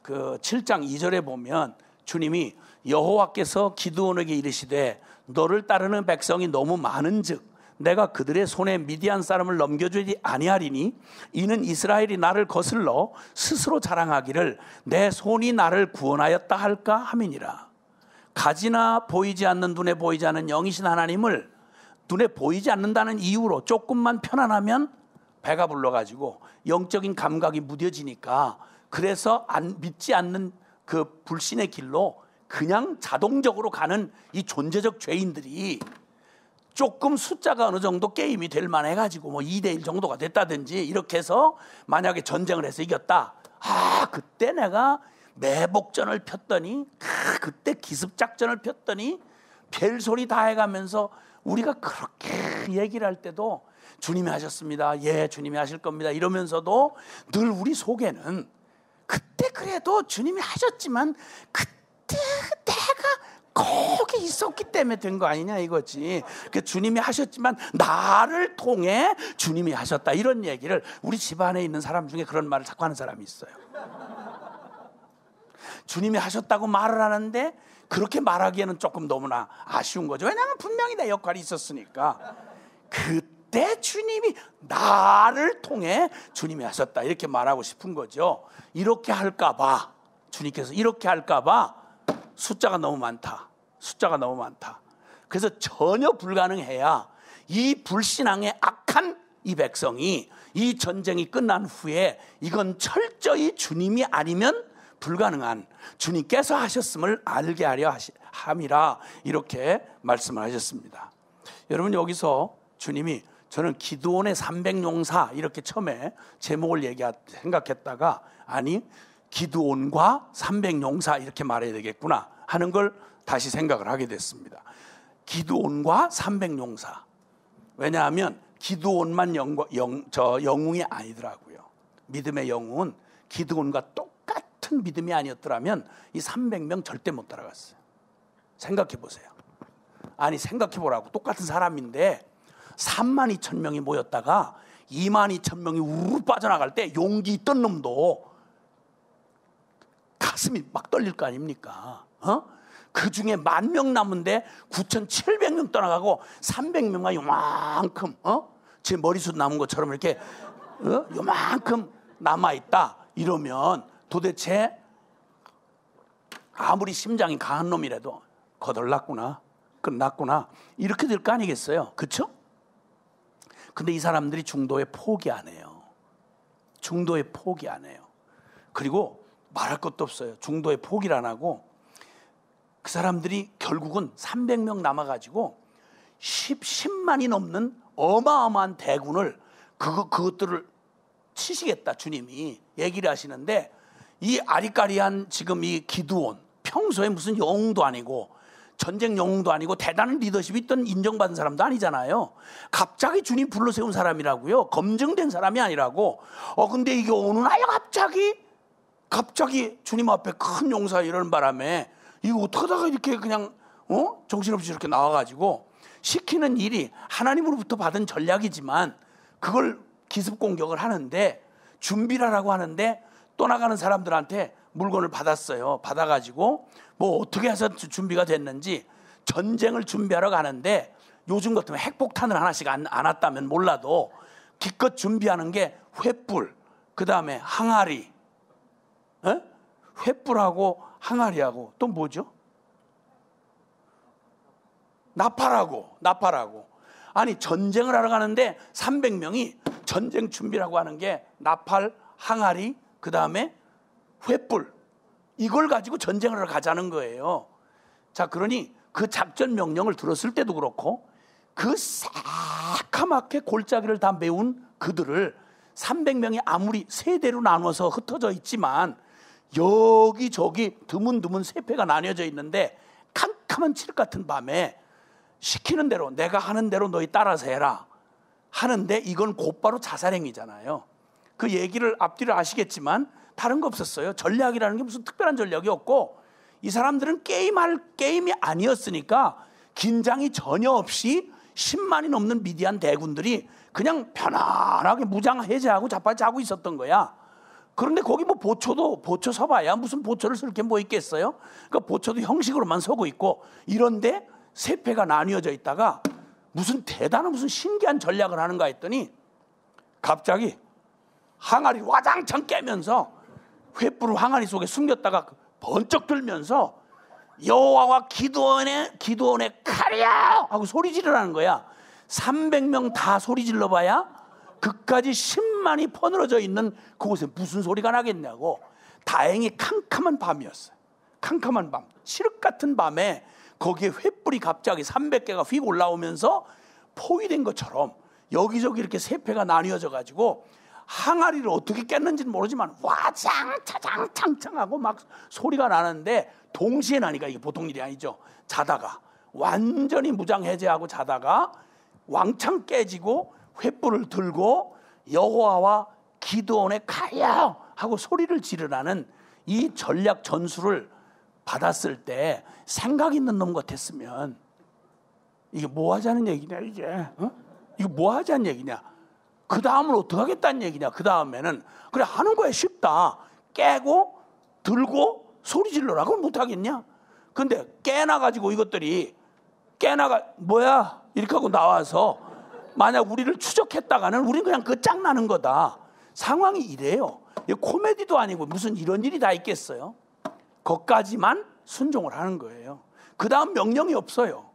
그 7장 2절에 보면 주님이 여호와께서 기드온에게 이르시되 너를 따르는 백성이 너무 많은즉 내가 그들의 손에 미디안 사람을 넘겨주지 아니하리니 이는 이스라엘이 나를 거슬러 스스로 자랑하기를 내 손이 나를 구원하였다 할까 함이니라. 가지나 보이지 않는, 눈에 보이지 않는 영이신 하나님을 눈에 보이지 않는다는 이유로 조금만 편안하면 배가 불러가지고 영적인 감각이 무뎌지니까, 그래서 믿지 않는 그 불신의 길로 그냥 자동적으로 가는 이 존재적 죄인들이 조금 숫자가 어느 정도 게임이 될 만해가지고 뭐 2대1 정도가 됐다든지 이렇게 해서 만약에 전쟁을 해서 이겼다. 그때 내가 매복전을 폈더니, 그때 기습작전을 폈더니 별소리 다 해가면서 우리가 그렇게 얘기를 할 때도 주님이 하셨습니다, 예 주님이 하실 겁니다 이러면서도 늘 우리 속에는 그때 그래도 주님이 하셨지만 그때 내가 거기 있었기 때문에 된 거 아니냐 이거지. 그 주님이 하셨지만 나를 통해 주님이 하셨다, 이런 얘기를 우리 집안에 있는 사람 중에 그런 말을 자꾸 하는 사람이 있어요. 주님이 하셨다고 말을 하는데 그렇게 말하기에는 조금 너무나 아쉬운 거죠. 왜냐하면 분명히 내 역할이 있었으니까. 그때 주님이 나를 통해 주님이 하셨다, 이렇게 말하고 싶은 거죠. 이렇게 할까 봐, 주님께서 이렇게 할까 봐 숫자가 너무 많다. 그래서 전혀 불가능해야 이 불신앙의 악한 이 백성이 이 전쟁이 끝난 후에 이건 철저히 주님이 아니면 불가능한, 주님께서 하셨음을 알게 하려 함이라, 이렇게 말씀을 하셨습니다. 여러분, 여기서 주님이, 저는 기드온의 300용사 이렇게 처음에 제목을 생각했다가, 아니 기드온과 300용사 이렇게 말해야 되겠구나 하는 걸 다시 생각을 하게 됐습니다. 기드온과 300용사. 왜냐하면 기드온만 영웅이 아니더라고요. 믿음의 영웅은 기드온과 똑같은 믿음이 아니었더라면 이 300명 절대 못 따라갔어요. 생각해 보세요. 아니 생각해 보라고. 똑같은 사람인데 32,000명이 모였다가 22,000명이 우르르 빠져나갈 때 용기 있던 놈도 가슴이 막 떨릴 거 아닙니까? 그 중에 10,000명 남은데 9,700명 떠나가고 300명만 요만큼 제 머리숱 남은 것처럼 이렇게 요만큼 남아있다 이러면 도대체 아무리 심장이 강한 놈이라도 거덜났구나, 끝났구나 이렇게 될 거 아니겠어요? 그렇죠? 근데 이 사람들이 중도에 포기 안 해요. 중도에 포기 안 해요. 그리고 말할 것도 없어요. 중도에 포기를 안 하고 그 사람들이 결국은 300명 남아가지고 10만이 넘는 어마어마한 대군을 그것들을 치시겠다 주님이 얘기를 하시는데 이 아리까리한 지금 이 기드온 평소에 무슨 영웅도 아니고 전쟁 영웅도 아니고 대단한 리더십이 있던 인정받은 사람도 아니잖아요. 갑자기 주님 불러 세운 사람이라고요. 검증된 사람이 아니라고. 근데 이게 어느 날 갑자기 주님 앞에 큰 용사 이러는 바람에 이거 어떡하다가 이렇게 그냥 정신없이 이렇게 나와가지고 시키는 일이 하나님으로부터 받은 전략이지만 그걸 기습 공격을 하는데 준비를 하라고 하는데 떠나가는 사람들한테 물건을 받았어요. 받아가지고 뭐 어떻게 해서 준비가 됐는지 전쟁을 준비하러 가는데 요즘 같으면 핵폭탄을 하나씩 안 왔다면 몰라도 기껏 준비하는 게 횃불, 그 다음에 항아리, 횃불하고 항아리하고 또 뭐죠? 나팔하고. 아니 전쟁을 하러 가는데 300명이 전쟁 준비라고 하는 게 나팔, 항아리, 그 다음에 횃불 이걸 가지고 전쟁을 하러 가자는 거예요. 자, 그러니 그 작전 명령을 들었을 때도 그렇고 그 새카맣게 골짜기를 다 메운 그들을 300명이 아무리 세대로 나눠서 흩어져 있지만 여기저기 드문드문 세패가 나뉘어져 있는데 캄캄한 칠흑 같은 밤에 시키는 대로 내가 하는 대로 너희 따라서 해라 하는데 이건 곧바로 자살행위잖아요. 그 얘기를 앞뒤를 아시겠지만 다른 거 없었어요. 전략이라는 게 무슨 특별한 전략이 없고 이 사람들은 게임이 아니었으니까 긴장이 전혀 없이 10만이 넘는 미디안 대군들이 그냥 편안하게 무장 해제하고 자빠자고 있었던 거야. 그런데 거기 뭐 보초 서봐야 무슨 보초를 쓸 게 뭐 있겠어요? 그러니까 보초도 형식으로만 서고 있고 이런데 세패가 나뉘어져 있다가 무슨 대단한 무슨 신기한 전략을 하는가 했더니 갑자기 항아리 와장창 깨면서 횃불을 항아리 속에 숨겼다가 번쩍 들면서 여호와와 기드온의 칼이야 하고 소리 지르라는 거야. 300명 다 소리 질러봐야 그까지 10만이 퍼늘어져 있는 그곳에 무슨 소리가 나겠냐고. 다행히 캄캄한 밤이었어요. 캄캄한 밤, 칠흑 같은 밤에 거기에 횃불이 갑자기 300개가 휙 올라오면서 포위된 것처럼 여기저기 이렇게 세패가 나뉘어져 가지고 항아리를 어떻게 깼는지는 모르지만 와장차장창창 하고 막 소리가 나는데 동시에 나니까 이게 보통 일이 아니죠. 자다가 완전히 무장 해제하고 자다가 왕창 깨지고 횃불을 들고 여호와와 기드온의 칼이야 하고 소리를 지르라는 이 전략 전술을 받았을 때 생각 있는 놈 같았으면 이게 뭐 하자는 얘기냐 이게 이거 뭐 하자는 얘기냐 그 다음은 어떻게 하겠다는 얘기냐 그 다음에는 그래 하는 거야 쉽다 깨고 들고 소리 질러라 그걸 못하겠냐. 근데 깨나가지고 이것들이 뭐야 이렇게 하고 나와서 만약 우리를 추적했다가는 우리는 그냥 끝장나는 거다. 상황이 이래요. 코미디도 아니고 무슨 이런 일이 다 있겠어요. 거기까지만 순종을 하는 거예요. 그 다음 명령이 없어요.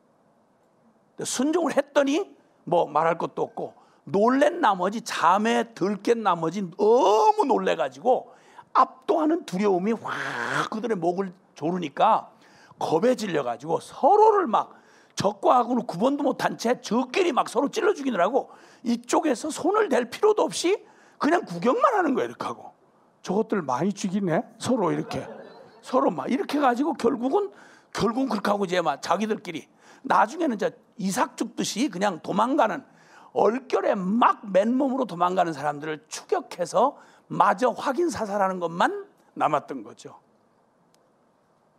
순종을 했더니 뭐 말할 것도 없고 놀란 나머지 잠에 들깬 나머지 너무 놀래가지고 압도하는 두려움이 확 그들의 목을 조르니까 겁에 질려가지고 서로를 막 적과하고는 구분도 못한 채 저끼리 막 서로 찔러 죽이느라고 이쪽에서 손을 댈 필요도 없이 그냥 구경만 하는 거예요. 이렇게 하고 저것들 많이 죽이네 서로 막 이렇게 가지고 결국은 그렇게 하고 이제 막 자기들끼리 나중에는 이삭 죽듯이 그냥 도망가는, 얼결에 막 맨몸으로 도망가는 사람들을 추격해서 마저 확인 사살하는 것만 남았던 거죠.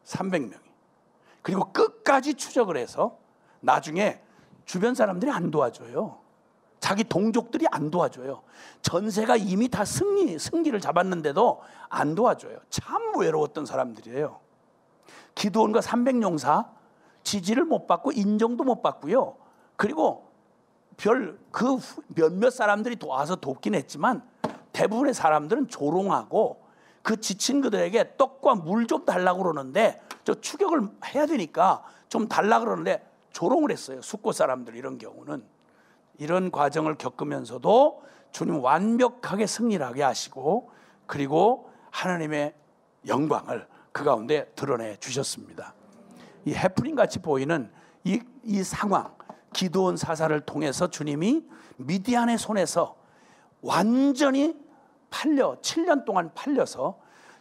300명이. 그리고 끝까지 추적을 해서 나중에 주변 사람들이 안도와줘요. 자기 동족들이 안 도와줘요. 전세가 이미 다 승기를 잡았는데도 안 도와줘요. 참 외로웠던 사람들이에요. 기드온과 300용사 지지를 못 받고 인정도 못 받고요. 그리고 그 몇몇 사람들이 와서 돕긴 했지만 대부분의 사람들은 조롱하고 그 지친 그들에게 떡과 물 좀 달라고 그러는데, 저 추격을 해야 되니까 좀 달라고 그러는데 조롱을 했어요. 숙고 사람들. 이런 경우는 이런 과정을 겪으면서도 주님 완벽하게 승리하게 하시고, 그리고 하나님의 영광을 그 가운데 드러내 주셨습니다. 이 해프닝 같이 보이는 이 상황, 기드온 사사를 통해서 주님이 미디안의 손에서 완전히 7년 동안 팔려서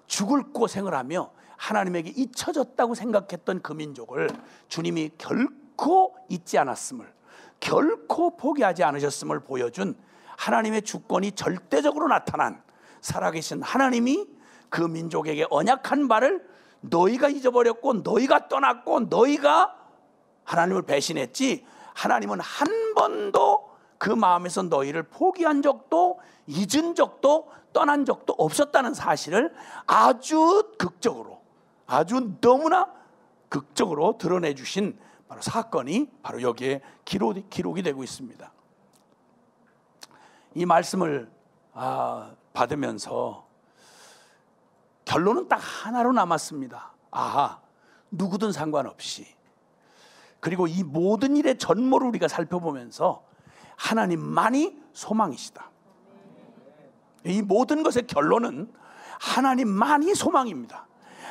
죽을 고생을 하며 하나님에게 잊혀졌다고 생각했던 그 민족을 주님이 결코 잊지 않았음을, 결코 포기하지 않으셨음을 보여준 하나님의 주권이 절대적으로 나타난 살아계신 하나님이 그 민족에게 언약한 바를 너희가 잊어버렸고 너희가 떠났고 너희가 하나님을 배신했지, 하나님은 한 번도 그 마음에서 너희를 포기한 적도 잊은 적도 떠난 적도 없었다는 사실을 아주 극적으로, 아주 너무나 극적으로 드러내 주신 바로 사건이 바로 여기에 기록이 되고 있습니다. 이 말씀을 받으면서 결론은 딱 하나로 남았습니다. 누구든 상관없이, 그리고 이 모든 일의 전모를 우리가 살펴보면서 하나님만이 소망이시다. 이 모든 것의 결론은 하나님만이 소망입니다.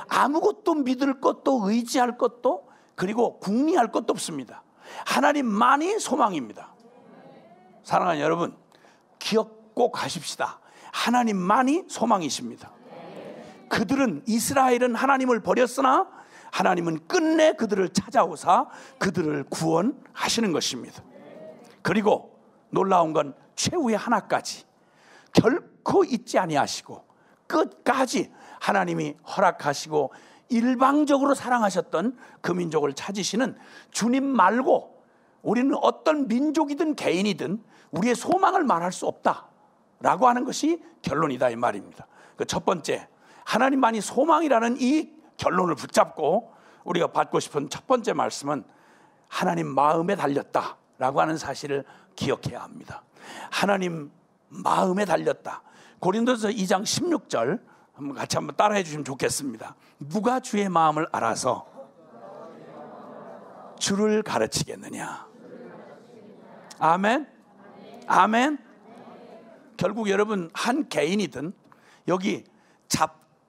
아무것도 믿을 것도 의지할 것도 그리고 궁리할 것도 없습니다. 하나님만이 소망입니다. 사랑하는 여러분, 기억 꼭 하십시다. 하나님만이 소망이십니다. 그들은, 이스라엘은 하나님을 버렸으나 하나님은 끝내 그들을 찾아오사 그들을 구원하시는 것입니다. 그리고 놀라운 건 최후의 하나까지 결코 잊지 아니하시고 끝까지 하나님이 허락하시고 일방적으로 사랑하셨던 그 민족을 찾으시는 주님 말고 우리는 어떤 민족이든 개인이든 우리의 소망을 말할 수 없다라고 하는 것이 결론이다, 이 말입니다. 그 첫 번째, 하나님만이 소망이라는 이 결론을 붙잡고 우리가 받고 싶은 첫 번째 말씀은 하나님 마음에 달렸다라고 하는 사실을 기억해야 합니다. 하나님 마음에 달렸다. 고린도서 2장 16절 같이 한번 따라해 주시면 좋겠습니다. 누가 주의 마음을 알아서 주를 가르치겠느냐. 아멘. 아멘. 결국 여러분, 한 개인이든 여기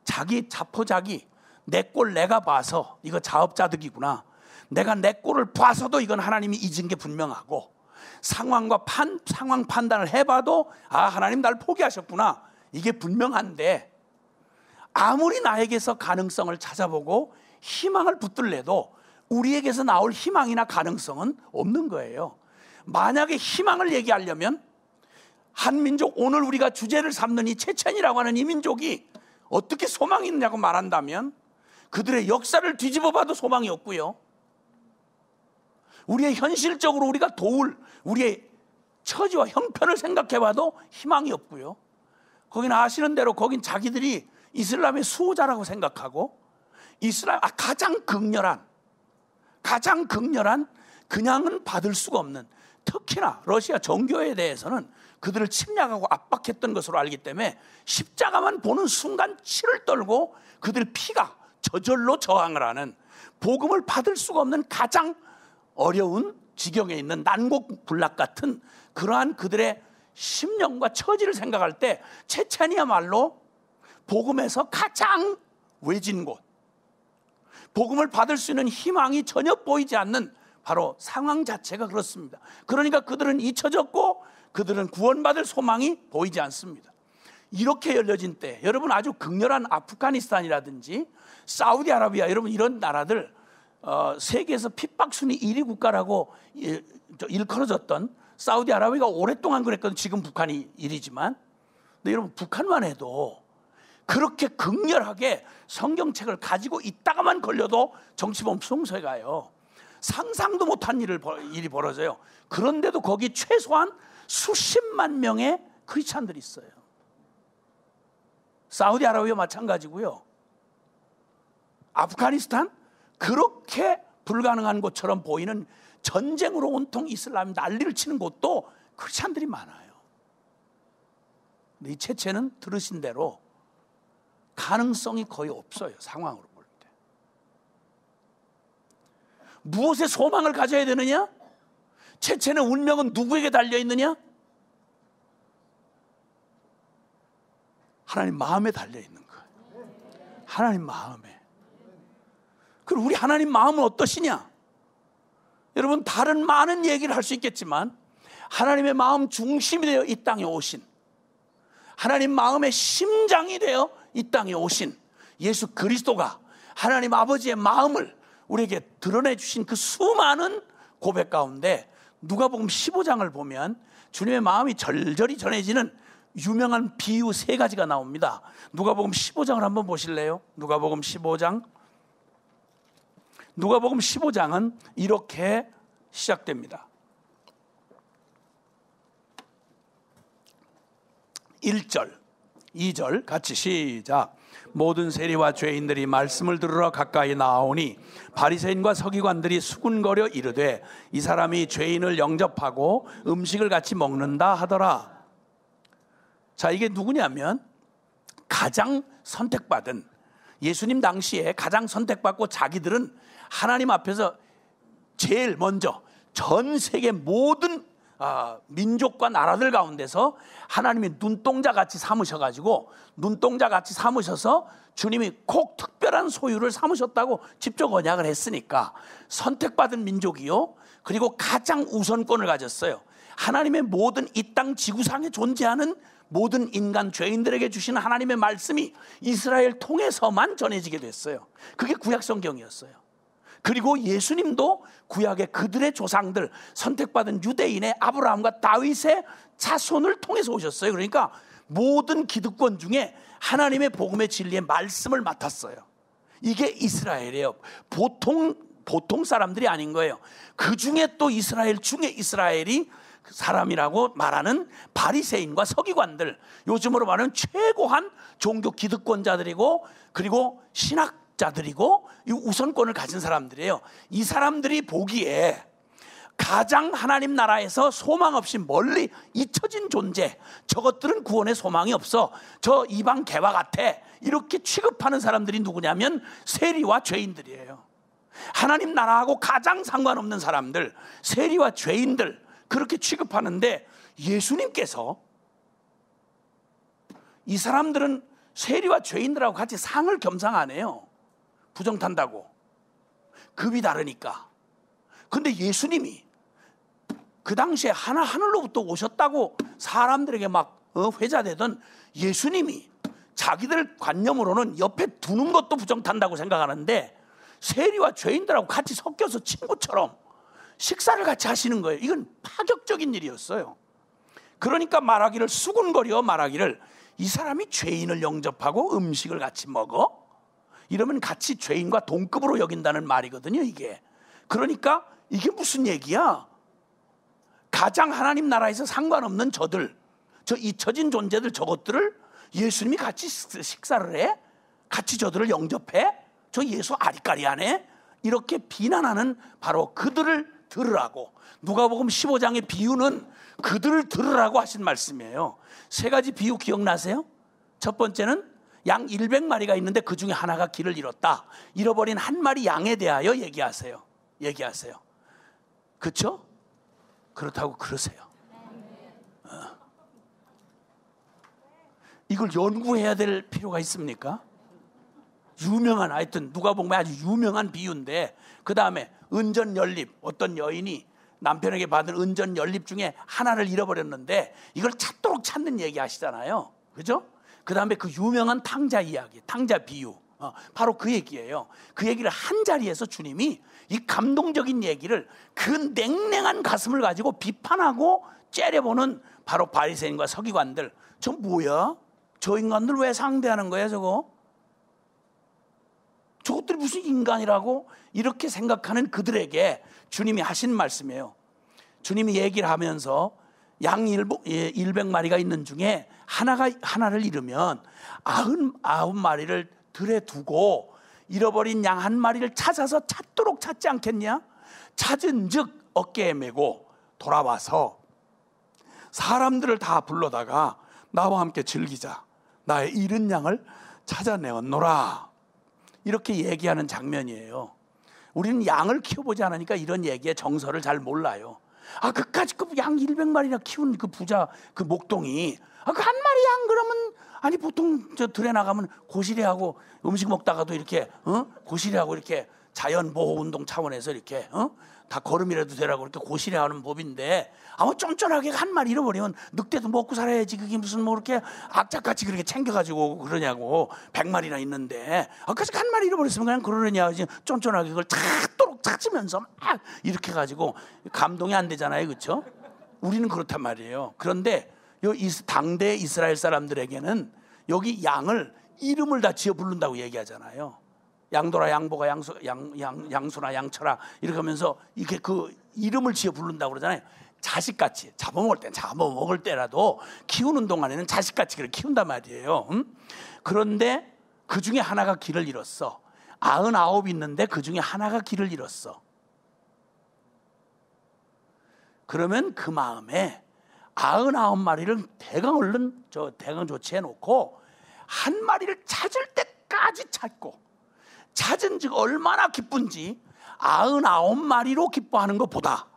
자기 자포자기, 내 꼴 내가 봐서 이거 자업자득이구나, 내가 내 꼴을 봐서도 이건 하나님이 잊은 게 분명하고, 상황 판단을 해봐도 하나님 날 포기하셨구나, 이게 분명한데 아무리 나에게서 가능성을 찾아보고 희망을 붙들래도 우리에게서 나올 희망이나 가능성은 없는 거예요. 만약에 희망을 얘기하려면 한 민족, 오늘 우리가 주제를 삼는 이 체첸이라고 하는 이 민족이 어떻게 소망이 있냐고 말한다면 그들의 역사를 뒤집어 봐도 소망이 없고요, 우리의 현실적으로 우리가 도울 우리의 처지와 형편을 생각해 봐도 희망이 없고요, 거기는 아시는 대로 거긴 자기들이 이슬람의 수호자라고 생각하고 이슬람 가장 극렬한 그냥은 받을 수가 없는, 특히나 러시아 정교에 대해서는 그들을 침략하고 압박했던 것으로 알기 때문에 십자가만 보는 순간 치를 떨고 그들 피가 저절로 저항을 하는, 복음을 받을 수가 없는 가장 어려운 지경에 있는 난곡불락 같은 그러한 그들의 심령과 처지를 생각할 때 체첸이야말로 복음에서 가장 외진 곳, 복음을 받을 수 있는 희망이 전혀 보이지 않는 바로 상황 자체가 그렇습니다. 그러니까 그들은 잊혀졌고 그들은 구원받을 소망이 보이지 않습니다. 이렇게 열려진 때 여러분, 아주 극렬한 아프가니스탄이라든지 사우디아라비아, 여러분 이런 나라들 세계에서 핍박 순위 1위 국가라고 일컬어졌던 사우디아라비아가 오랫동안 그랬거든요. 지금 북한이 1위지만. 근데 여러분, 북한만 해도 그렇게 극렬하게 성경책을 가지고 있다가만 걸려도 정치범 수용소에 가요. 상상도 못한 일이 벌어져요. 그런데도 거기 최소한 수십만 명의 크리스찬들이 있어요. 사우디아라비아 마찬가지고요. 아프가니스탄, 그렇게 불가능한 곳처럼 보이는 전쟁으로 온통 이슬람이 난리를 치는 곳도 크리스찬들이 많아요. 근데 이 체체는 들으신 대로 가능성이 거의 없어요. 상황으로 볼 때. 무엇에 소망을 가져야 되느냐? 체체는 운명은 누구에게 달려있느냐? 하나님 마음에 달려있는 거예요. 하나님 마음에. 그리고 우리 하나님 마음은 어떠시냐? 여러분, 다른 많은 얘기를 할 수 있겠지만 하나님의 마음 중심이 되어 이 땅에 오신, 하나님 마음의 심장이 되어 이 땅에 오신 예수 그리스도가 하나님 아버지의 마음을 우리에게 드러내 주신 그 수많은 고백 가운데 누가복음 15장을 보면 주님의 마음이 절절히 전해지는 유명한 비유 3가지가 나옵니다. 누가복음 15장을 한번 보실래요? 누가복음 15장. 누가복음 15장은 이렇게 시작됩니다. 1절, 2절 같이 시작. 모든 세리와 죄인들이 말씀을 들으러 가까이 나오니 바리새인과 서기관들이 수군거려 이르되 이 사람이 죄인을 영접하고 음식을 같이 먹는다 하더라. 자, 이게 누구냐면 가장 선택받은, 예수님 당시에 가장 선택받고 자기들은 하나님 앞에서 제일 먼저 전 세계 모든 민족과 나라들 가운데서 하나님이 눈동자같이 삼으셔가지고, 눈동자같이 삼으셔서 주님이 꼭 특별한 소유를 삼으셨다고 직접 언약을 했으니까 선택받은 민족이요, 그리고 가장 우선권을 가졌어요. 하나님의 모든 이 땅 지구상에 존재하는 모든 인간 죄인들에게 주시는 하나님의 말씀이 이스라엘 통해서만 전해지게 됐어요. 그게 구약 성경이었어요. 그리고 예수님도 구약의 그들의 조상들, 선택받은 유대인의 아브라함과 다윗의 자손을 통해서 오셨어요. 그러니까 모든 기득권 중에 하나님의 복음의 진리의 말씀을 맡았어요. 이게 이스라엘이에요. 보통 사람들이 아닌 거예요. 그 중에 또 이스라엘 중에 이스라엘이 사람이라고 말하는 바리새인과 서기관들, 요즘으로 말하는 최고한 종교 기득권자들이고, 그리고 신학자들이고 이 우선권을 가진 사람들이에요. 이 사람들이 보기에 가장 하나님 나라에서 소망 없이 멀리 잊혀진 존재, 저것들은 구원의 소망이 없어, 저 이방 개와 같아, 이렇게 취급하는 사람들이 누구냐면 세리와 죄인들이에요. 하나님 나라하고 가장 상관없는 사람들, 세리와 죄인들, 그렇게 취급하는데 예수님께서 이 사람들은 세리와 죄인들하고 같이 상을 겸상 안 해요. 부정탄다고. 급이 다르니까. 근데 예수님이 그 당시에 하늘로부터 오셨다고 사람들에게 막 회자되던 예수님이 자기들 관념으로는 옆에 두는 것도 부정탄다고 생각하는데 세리와 죄인들하고 같이 섞여서 친구처럼 식사를 같이 하시는 거예요. 이건 파격적인 일이었어요. 그러니까 말하기를, 수군거려 말하기를, 이 사람이 죄인을 영접하고 음식을 같이 먹어? 이러면 같이 죄인과 동급으로 여긴다는 말이거든요, 이게. 그러니까 이게 무슨 얘기야? 가장 하나님 나라에서 상관없는 저들, 저 잊혀진 존재들, 저것들을 예수님이 같이 식사를 해? 같이 저들을 영접해? 저 예수 아리까리하네? 이렇게 비난하는 바로 그들을 들으라고. 누가복음 15장의 비유는 그들을 들으라고 하신 말씀이에요. 3가지 비유 기억나세요? 첫 번째는 양 100마리가 있는데 그 중에 하나가 길을 잃었다. 잃어버린 한 마리 양에 대하여 얘기하세요. 그렇죠? 그렇다고 그러세요. 이걸 연구해야 될 필요가 있습니까? 유명한, 하여튼 누가복음에 아주 유명한 비유인데, 그 다음에 은전연립, 어떤 여인이 남편에게 받은 은전연립 중에 하나를 잃어버렸는데 이걸 찾도록 찾는 얘기 하시잖아요. 그죠? 그 다음에 그 유명한 탕자 이야기, 탕자 비유, 바로 그 얘기예요. 그 얘기를 한 자리에서 주님이 이 감동적인 얘기를 그 냉랭한 가슴을 가지고 비판하고 째려보는 바로 바리새인과 서기관들. 저 뭐야? 저 인간들 왜 상대하는 거야 저거? 저것들이 무슨 인간이라고 이렇게 생각하는 그들에게 주님이 하신 말씀이에요. 주님이 얘기를 하면서 양 100마리가 있는 중에 하나를 잃으면 99마리를 들에 두고 잃어버린 양 한 마리를 찾아서 찾도록 찾지 않겠냐? 찾은 즉 어깨에 메고 돌아와서 사람들을 다 불러다가 나와 함께 즐기자. 나의 잃은 양을 찾아내었노라. 이렇게 얘기하는 장면이에요. 우리는 양을 키워보지 않으니까 이런 얘기의 정서를 잘 몰라요. 그까짓 그 양 100마리나 키운 그 부자 그 목동이 그 한 마리 양 그러면 아니 보통 저 들에 나가면 고시리하고 음식 먹다가도 이렇게 고시리하고 이렇게 자연 보호 운동 차원에서 이렇게 다 걸음이라도 되라고 이렇게 고시리하는 법인데 아무 쫀쫀하게 한 마리 잃어버리면 늑대도 먹고 살아야지 그게 무슨 뭐 이렇게 악착같이 그렇게 챙겨가지고 그러냐고 100마리나 있는데 그래서 한 마리 잃어버렸으면 그냥 그러느냐 쫀쫀하게 그걸 찾도록 찾으면서 막 이렇게 가지고 감동이 안 되잖아요, 그렇죠? 우리는 그렇단 말이에요. 그런데 당대 이스라엘 사람들에게는 여기 양을 이름을 다 지어 부른다고 얘기하잖아요. 양도라 양보가 양수나 양처라 이렇게 하면서 이렇게 그 이름을 지어 부른다고 그러잖아요. 자식같이 잡아먹을 때라도 키우는 동안에는 자식같이 그렇게 키운단 말이에요. 그런데 그 중에 하나가 길을 잃었어. 99 있는데 그 중에 하나가 길을 잃었어. 그러면 그 마음에 99마리를 대강 조치해 놓고 한 마리를 찾을 때까지 찾고 찾은 즉 얼마나 기쁜지 99마리로 기뻐하는 것보다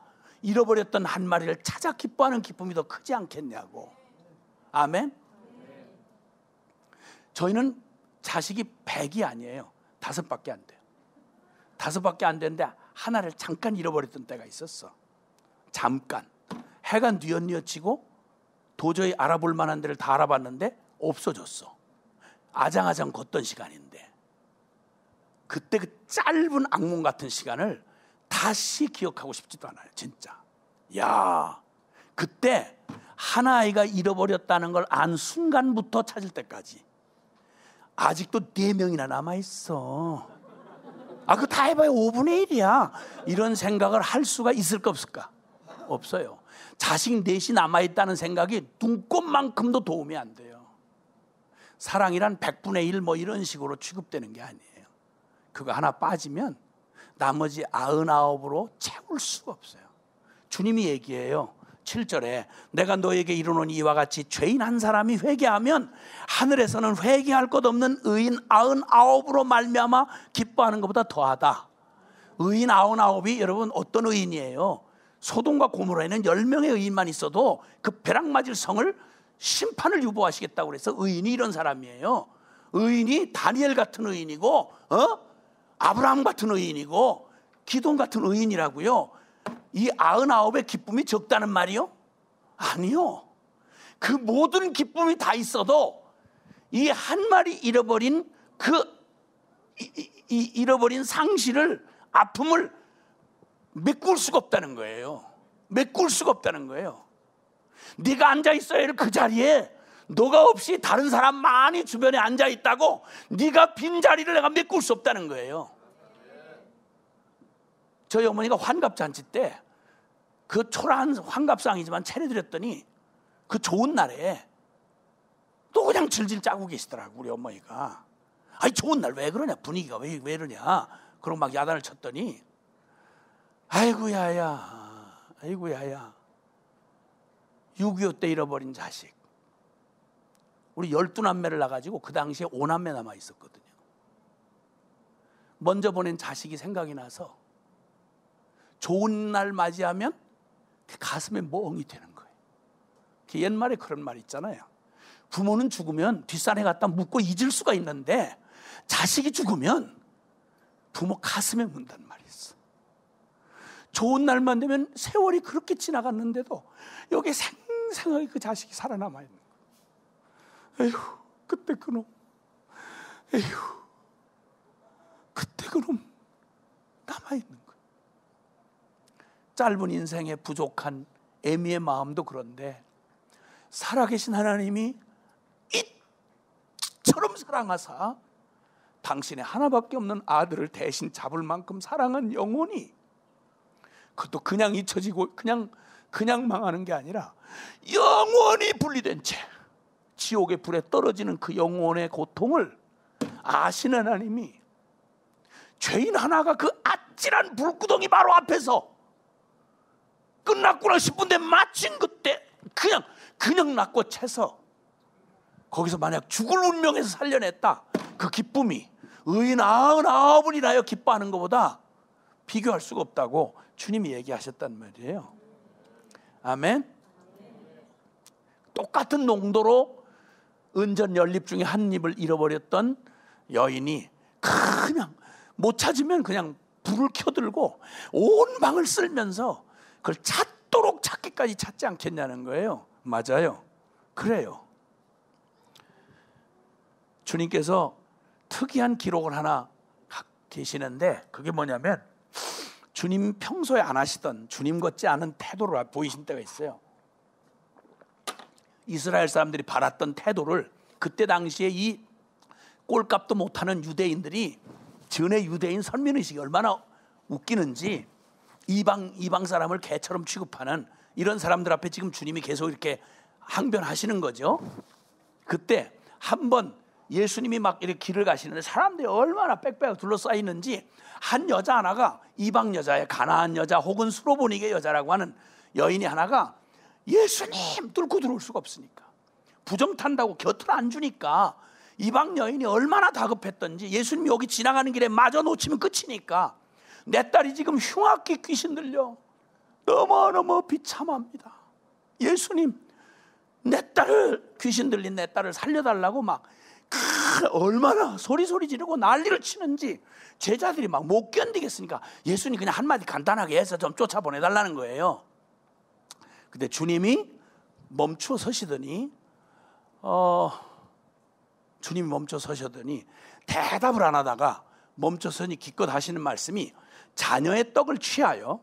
잃어버렸던 한 마리를 찾아 기뻐하는 기쁨이 더 크지 않겠냐고. 아멘. 저희는 자식이 100이 아니에요. 5밖에 안 돼요. 5밖에 안 되는데 하나를 잠깐 잃어버렸던 때가 있었어. 잠깐 해가 뉘엿뉘엿치고 도저히 알아볼 만한 데를 다 알아봤는데 없어졌어. 아장아장 걷던 시간인데 그때 그 짧은 악몽 같은 시간을 다시 기억하고 싶지도 않아요. 진짜. 야, 그때 하나아이가 잃어버렸다는 걸 안 순간부터 찾을 때까지 아직도 4명이나 남아있어. 그거 다 해봐야 5분의 1이야. 이런 생각을 할 수가 있을까 없을까? 없어요. 자식 넷이 남아있다는 생각이 눈꼽만큼도 도움이 안 돼요. 사랑이란 100분의 1 뭐 이런 식으로 취급되는 게 아니에요. 그거 하나 빠지면 나머지 99으로 채울 수가 없어요. 주님이 얘기해요. 7절에 내가 너에게 이르노니 이와 같이 죄인 한 사람이 회개하면 하늘에서는 회개할 것 없는 의인 99으로 말미암아 기뻐하는 것보다 더하다. 의인 99이 여러분 어떤 의인이에요? 소돔과 고모라에는 10명의 의인만 있어도 그 벼락 맞을 성을 심판을 유보하시겠다고 그래서 의인이 이런 사람이에요. 의인이 다니엘 같은 의인이고 아브라함 같은 의인이고 기돈 같은 의인이라고요. 이 99의 기쁨이 적다는 말이요? 아니요. 그 모든 기쁨이 다 있어도 이 한 마리 잃어버린 잃어버린 상실을 아픔을 메꿀 수가 없다는 거예요. 메꿀 수가 없다는 거예요. 네가 앉아 있어야 할 그 자리에 너가 없이 다른 사람 많이 주변에 앉아 있다고 네가 빈 자리를 내가 메꿀 수 없다는 거예요. 저희 어머니가 환갑잔치 때 그 초라한 환갑상이지만 차려드렸더니 그 좋은 날에 또 그냥 질질 짜고 계시더라고 우리 어머니가. 좋은 날 왜 그러냐, 분위기가 왜 이러냐 그러고 막 야단을 쳤더니 아이고 야야 6.25 때 잃어버린 자식, 우리 12남매를 낳아가지고 그 당시에 5남매 남아 있었거든요. 먼저 보낸 자식이 생각이 나서 좋은 날 맞이하면 가슴에 멍이 되는 거예요. 옛말에 그런 말 있잖아요. 부모는 죽으면 뒷산에 갖다 묻고 잊을 수가 있는데 자식이 죽으면 부모 가슴에 문단 말이 있어. 좋은 날만 되면 세월이 그렇게 지나갔는데도 여기 생생하게 그 자식이 살아남아 있는 거예요. 에휴, 그때 그놈. 에휴, 그때 그럼 남아있는 거예요. 짧은 인생에 부족한 에미의 마음도 그런데 살아계신 하나님이 이처럼 사랑하사 당신의 하나밖에 없는 아들을 대신 잡을 만큼 사랑한 영혼이, 그것도 그냥 잊혀지고 그냥 망하는 게 아니라 영원히 분리된 채 지옥의 불에 떨어지는 그 영혼의 고통을 아시는 하나님이 죄인 하나가 그 아찔한 불구덩이 바로 앞에서 끝났구나 싶은데 마침 그때 그냥 낚고 채서 거기서 만약 죽을 운명에서 살려냈다, 그 기쁨이 의인 99을 인하여 기뻐하는 것보다 비교할 수가 없다고 주님이 얘기하셨단 말이에요. 아멘. 똑같은 농도로 은전 연립 중에 한 입을 잃어버렸던 여인이 그냥 못 찾으면 그냥 불을 켜들고 온 방을 쓸면서 그걸 찾도록 찾기까지 찾지 않겠냐는 거예요. 맞아요. 그래요. 주님께서 특이한 기록을 하나 계시는데 그게 뭐냐면 주님 평소에 안 하시던 주님 같지 않은 태도를 보이신 때가 있어요. 이스라엘 사람들이 바랐던 태도를 그때 당시에 이 꼴값도 못하는 유대인들이, 전에 유대인 선민의식이 얼마나 웃기는지, 이방 사람을 개처럼 취급하는 이런 사람들 앞에 지금 주님이 계속 이렇게 항변하시는 거죠. 그때 한번 예수님이 막 이렇게 길을 가시는데 사람들이 얼마나 빽빽하게 둘러싸여 있는지 한 여자 하나가, 이방 여자의 가나안 여자 혹은 수로보니게 여자라고 하는 여인이 하나가 예수님 뚫고 들어올 수가 없으니까, 부정 탄다고 곁을 안 주니까 이방 여인이 얼마나 다급했던지 예수님이 여기 지나가는 길에 마저 놓치면 끝이니까 내 딸이 지금 흉악히 귀신 들려 너무너무 비참합니다. 예수님, 내 딸을, 귀신 들린 내 딸을 살려달라고 막 얼마나 소리 지르고 난리를 치는지 제자들이 막 못 견디겠으니까 예수님 그냥 한마디 간단하게 해서 좀 쫓아보내달라는 거예요. 근데 주님이 멈춰 서시더니 대답을 안 하다가 멈춰서니 기껏 하시는 말씀이, 자녀의 떡을 취하여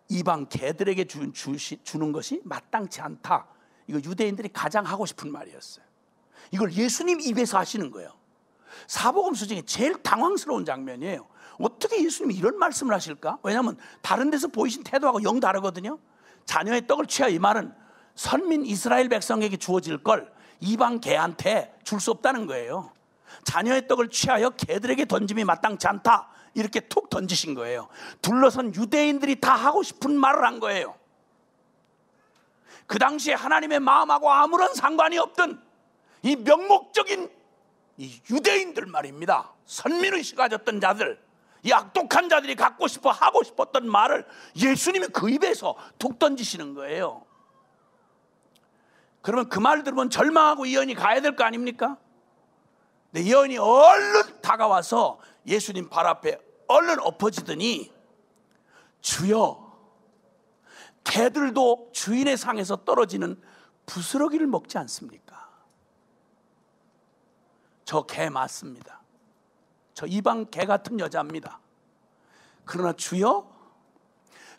이방 개들에게 주는 것이 마땅치 않다. 이거 유대인들이 가장 하고 싶은 말이었어요. 이걸 예수님 입에서 하시는 거예요. 사복음서 중에 제일 당황스러운 장면이에요. 어떻게 예수님이 이런 말씀을 하실까? 왜냐하면 다른 데서 보이신 태도하고 영 다르거든요. 자녀의 떡을 취하여, 이 말은 선민 이스라엘 백성에게 주어질 걸 이방 개한테 줄 수 없다는 거예요. 자녀의 떡을 취하여 개들에게 던짐이 마땅치 않다, 이렇게 툭 던지신 거예요. 둘러선 유대인들이 다 하고 싶은 말을 한 거예요. 그 당시에 하나님의 마음하고 아무런 상관이 없던 이 명목적인 이 유대인들 말입니다. 선민의식 가졌던 자들, 이 악독한 자들이 갖고 싶어 하고 싶었던 말을 예수님이 그 입에서 툭 던지시는 거예요. 그러면 그 말 들으면 절망하고 이 여인이 가야 될 거 아닙니까? 근데 이 여인이 얼른 다가와서 예수님 발 앞에 얼른 엎어지더니, 주여, 개들도 주인의 상에서 떨어지는 부스러기를 먹지 않습니까? 저 개 맞습니다. 저 이방 개 같은 여자입니다. 그러나 주여,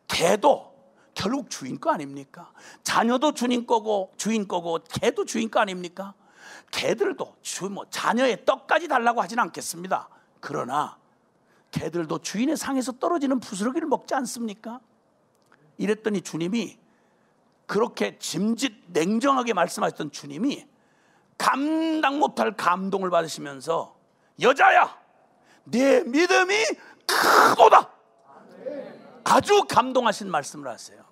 개도 결국 주인 거 아닙니까? 자녀도 주인 거고 개도 주인 거 아닙니까? 개들도 자녀의 떡까지 달라고 하진 않겠습니다. 그러나 개들도 주인의 상에서 떨어지는 부스러기를 먹지 않습니까? 이랬더니 주님이, 그렇게 짐짓 냉정하게 말씀하셨던 주님이 감당 못할 감동을 받으시면서, 여자야, 네 믿음이 크도다, 아주 감동하신 말씀을 하세요.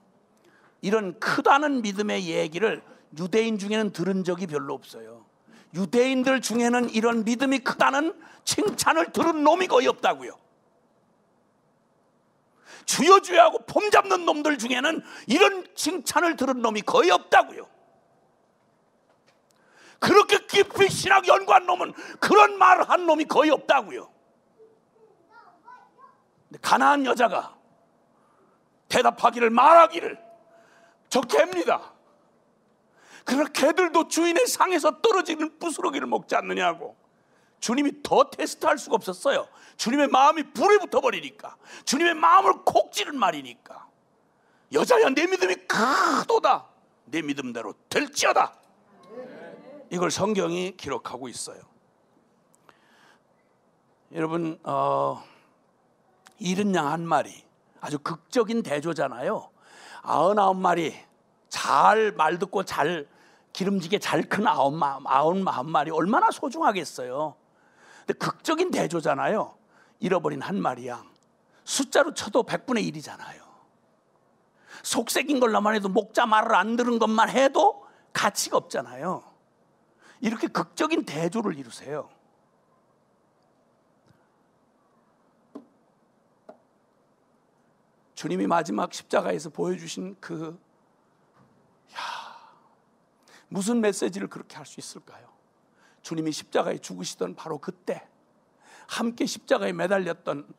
이런 크다는 믿음의 얘기를 유대인 중에는 들은 적이 별로 없어요. 유대인들 중에는 이런 믿음이 크다는 칭찬을 들은 놈이 거의 없다고요. 주여 주여 하고 폼 잡는 놈들 중에는 이런 칭찬을 들은 놈이 거의 없다고요. 그렇게 깊이 신학 연구한 놈은 그런 말을 한 놈이 거의 없다고요. 가나안 여자가 대답하기를, 말하기를, 저 개입니다. 그러나 개들도 주인의 상에서 떨어지는 부스러기를 먹지 않느냐고. 주님이 더 테스트할 수가 없었어요. 주님의 마음이 불에 붙어버리니까, 주님의 마음을 콕 찌른 말이니까. 여자야, 내 믿음이 크도다. 내 믿음대로 될지어다. 이걸 성경이 기록하고 있어요. 여러분, 70양 한 마리, 아주 극적인 대조잖아요. 99마리, 잘 말 듣고 잘 기름지게 잘 큰 99마리 얼마나 소중하겠어요. 근데 극적인 대조잖아요. 잃어버린 한 마리 양, 숫자로 쳐도 100분의 1이잖아요. 속색인 걸로만 해도 목자 말을 안 들은 것만 해도 가치가 없잖아요. 이렇게 극적인 대조를 이루세요. 주님이 마지막 십자가에서 보여주신 무슨 메시지를 그렇게 할 수 있을까요? 주님이 십자가에 죽으시던 바로 그때 함께 십자가에 매달렸던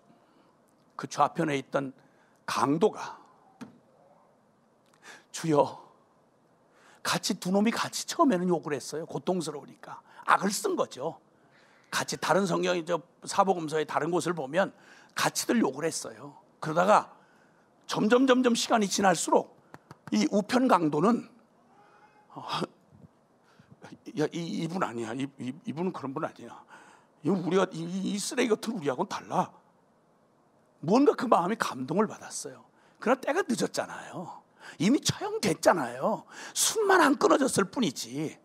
그 좌편에 있던 강도가, 주여, 두 놈이 같이 처음에는 욕을 했어요. 고통스러우니까 악을 쓴 거죠. 같이 다른 성경이 사복음서의 다른 곳을 보면 같이들 욕을 했어요. 그러다가 점점 시간이 지날수록 이 우편 강도는 이분 아니야. 이분은 그런 분 아니야. 우리가 이 쓰레기 같은 우리하고는 달라. 뭔가 그 마음이 감동을 받았어요. 그러나 때가 늦었잖아요. 이미 처형됐잖아요. 숨만 안 끊어졌을 뿐이지.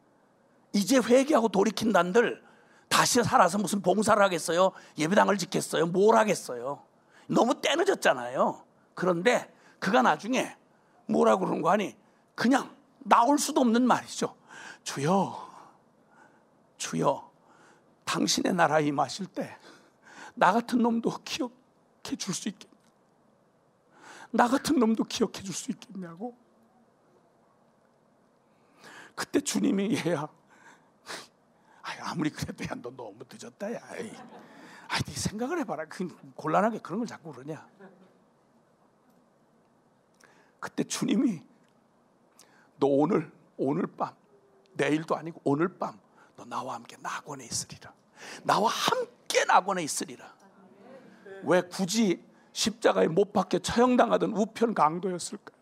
이제 회개하고 돌이킨단들 다시 살아서 무슨 봉사를 하겠어요? 예배당을 짓겠어요? 뭘 하겠어요? 너무 때 늦었잖아요. 그런데 그가 나중에 뭐라고 그러는 거 아니? 그냥 나올 수도 없는 말이죠. 주여, 당신의 나라에 임하실 때 나 같은 놈도 기억해 줄 수 있겠냐? 나 같은 놈도 기억해 줄 수 있겠냐고. 그때 주님이 얘야, 아무리 그래도 야, 너 너무 늦었다. 야, 네 생각을 해봐라. 곤란하게 그런 걸 자꾸 그러냐. 그때 주님이 너 오늘 밤, 내일도 아니고 오늘 밤 너 나와 함께 낙원에 있으리라. 나와 함께 낙원에 있으리라. 왜 굳이 십자가에 못 박혀 처형당하던 우편 강도였을까요?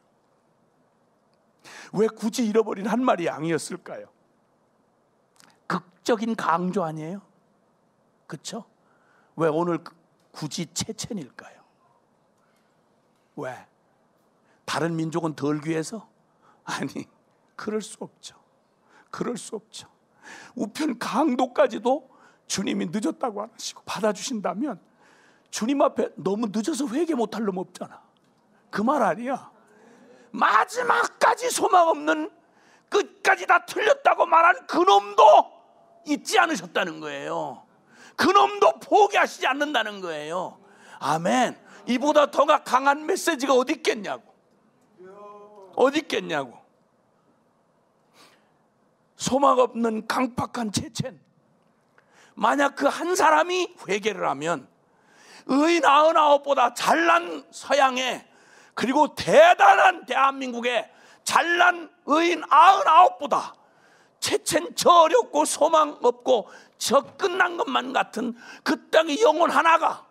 왜 굳이 잃어버린 한 마리 양이었을까요? 극적인 강조 아니에요? 그렇죠? 왜 오늘 굳이 체첸일까요? 왜? 다른 민족은 덜 귀해서? 아니, 그럴 수 없죠. 그럴 수 없죠. 우편 강도까지도 주님이 늦었다고 안 하시고 받아주신다면 주님 앞에 너무 늦어서 회개 못할 놈 없잖아. 그 말 아니야. 마지막까지 소망 없는, 끝까지 다 틀렸다고 말한 그 놈도 잊지 않으셨다는 거예요. 그 놈도 포기하시지 않는다는 거예요. 아멘. 이보다 더 강한 메시지가 어디 있겠냐고. 어디 있겠냐고. 소망 없는 강팍한 체첸, 만약 그 한 사람이 회개를 하면 의인 99보다 잘난 서양에, 그리고 대단한 대한민국의 잘난 의인 99보다 체첸 저 어렵고 소망 없고 저 끝난 것만 같은 그 땅의 영혼 하나가,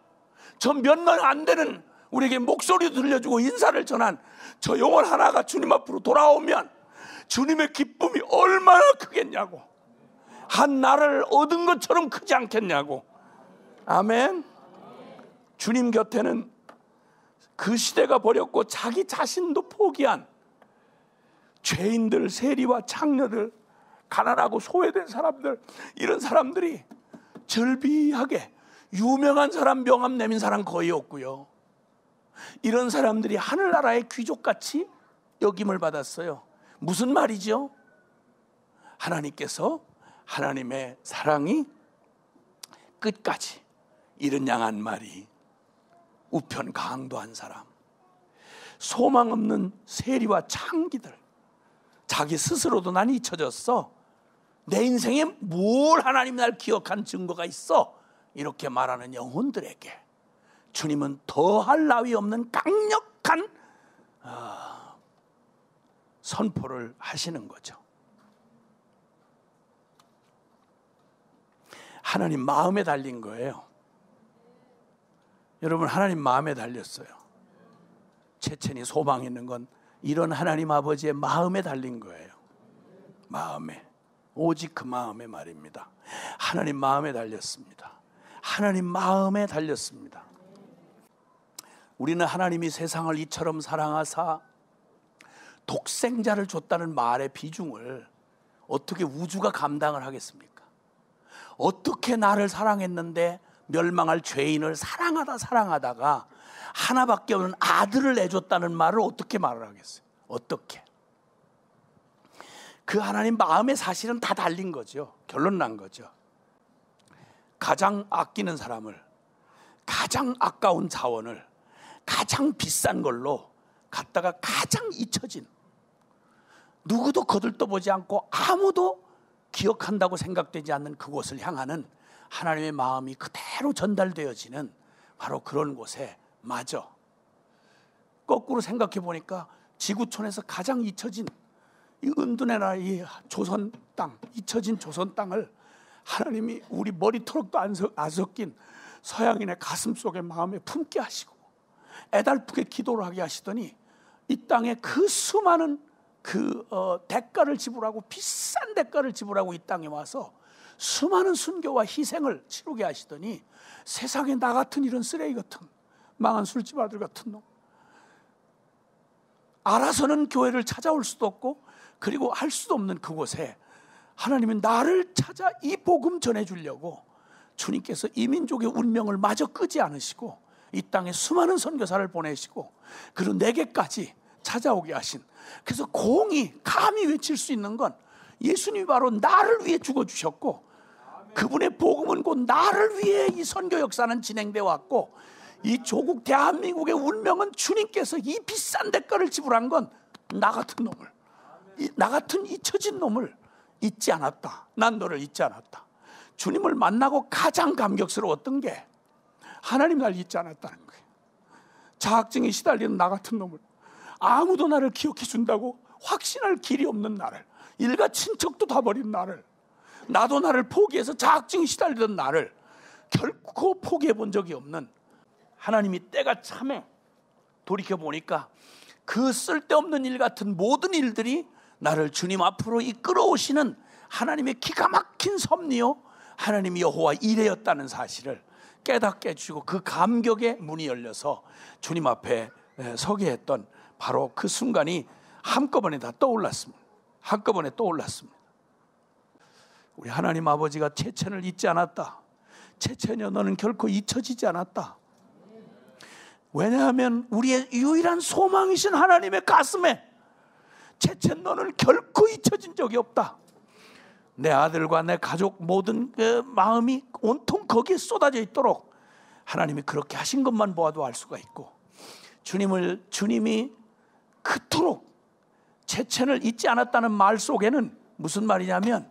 저 몇 년 안 되는 우리에게 목소리도 들려주고 인사를 전한 저 영혼 하나가 주님 앞으로 돌아오면 주님의 기쁨이 얼마나 크겠냐고. 한 나라를 얻은 것처럼 크지 않겠냐고. 아멘. 주님 곁에는 그 시대가 버렸고 자기 자신도 포기한 죄인들, 세리와 창녀들, 가난하고 소외된 사람들, 이런 사람들이 절비하게, 유명한 사람, 명함 내민 사람 거의 없고요. 이런 사람들이 하늘나라의 귀족같이 여김을 받았어요. 무슨 말이죠? 하나님께서 하나님의 사랑이 끝까지, 잃은 양 한 마리, 우편 강도한 사람, 소망 없는 세리와 창기들, 자기 스스로도 난 잊혀졌어, 내 인생에 뭘 하나님 날 기억한 증거가 있어, 이렇게 말하는 영혼들에게 주님은 더할 나위 없는 강력한 선포를 하시는 거죠. 하나님 마음에 달린 거예요. 여러분, 하나님 마음에 달렸어요. 채첸이 소망했는 건 이런 하나님 아버지의 마음에 달린 거예요. 마음에, 오직 그 마음에 말입니다. 하나님 마음에 달렸습니다. 하나님 마음에 달렸습니다. 우리는 하나님이 세상을 이처럼 사랑하사 독생자를 줬다는 말의 비중을 어떻게 우주가 감당을 하겠습니까? 어떻게 나를 사랑했는데 멸망할 죄인을 사랑하다가 하나밖에 없는 아들을 내줬다는 말을 어떻게 말을 하겠어요? 어떻게? 그 하나님 마음의 사실은 다 달린 거죠. 결론 난 거죠. 가장 아끼는 사람을, 가장 아까운 자원을 가장 비싼 걸로 갖다가 가장 잊혀진, 누구도 거들떠보지 않고 아무도 기억한다고 생각되지 않는 그곳을 향하는 하나님의 마음이 그대로 전달되어지는 바로 그런 곳에 마저 거꾸로 생각해 보니까 지구촌에서 가장 잊혀진 이 은둔의 나라, 이 조선 땅, 잊혀진 조선 땅을 하나님이 우리 머리토록도 안 섞인 서양인의 가슴 속에 마음에 품게 하시고 애달프게 기도를 하게 하시더니 이 땅에 그 수많은 대가를 지불하고, 비싼 대가를 지불하고 이 땅에 와서 수많은 순교와 희생을 치르게 하시더니 세상에 나 같은 이런 쓰레기 같은 망한 술집 아들 같은 놈, 알아서는 교회를 찾아올 수도 없고 그리고 할 수도 없는 그곳에 하나님은 나를 찾아 이 복음 전해주려고 주님께서 이 민족의 운명을 마저 끄지 않으시고 이 땅에 수많은 선교사를 보내시고 그리고 내게까지 찾아오게 하신, 그래서 공이 감히 외칠 수 있는 건 예수님이 바로 나를 위해 죽어주셨고 그분의 복음은 곧 나를 위해 이 선교 역사는 진행되어 왔고 이 조국 대한민국의 운명은 주님께서 이 비싼 대가를 지불한 건 나 같은 놈을, 나 같은 잊혀진 놈을 잊지 않았다. 난 너를 잊지 않았다. 주님을 만나고 가장 감격스러웠던 게 하나님 날 잊지 않았다는 거예요. 자학증에 시달리는 나 같은 놈을 아무도 나를 기억해 준다고 확신할 길이 없는 나를, 일가 친척도 다 버린 나를, 나도 나를 포기해서 자학증에 시달리던 나를 결코 포기해 본 적이 없는 하나님이 때가 참에 돌이켜보니까 그 쓸데없는 일 같은 모든 일들이 나를 주님 앞으로 이끌어 오시는 하나님의 기가 막힌 섭리요 하나님이 여호와 이레였다는 사실을 깨닫게 해주시고 그 감격의 문이 열려서 주님 앞에 서게 했던 바로 그 순간이 한꺼번에 다 떠올랐습니다. 한꺼번에 떠올랐습니다. 우리 하나님 아버지가 채첸을 잊지 않았다. 채첸이여 너는 결코 잊혀지지 않았다. 왜냐하면 우리의 유일한 소망이신 하나님의 가슴에 채첸 너는 결코 잊혀진 적이 없다. 내 아들과 내 가족 모든 그 마음이 온통 거기에 쏟아져 있도록 하나님이 그렇게 하신 것만 보아도 알 수가 있고, 주님이 그토록 채첸을 잊지 않았다는 말 속에는 무슨 말이냐면,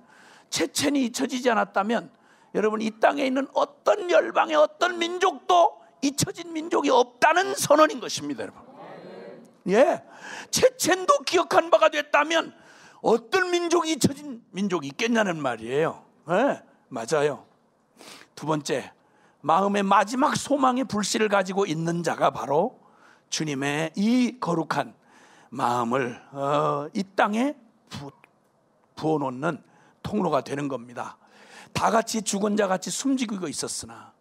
채첸이 잊혀지지 않았다면 여러분 이 땅에 있는 어떤 열방의 어떤 민족도 잊혀진 민족이 없다는 선언인 것입니다. 여러분, 예, 채첸도 기억한 바가 됐다면 어떤 민족이 잊혀진 민족이 있겠냐는 말이에요. 예, 맞아요. 두 번째, 마음의 마지막 소망의 불씨를 가지고 있는 자가 바로 주님의 이 거룩한 마음을 이 땅에 부어놓는 통로가 되는 겁니다. 다 같이 죽은 자 같이 숨지고 있었으나,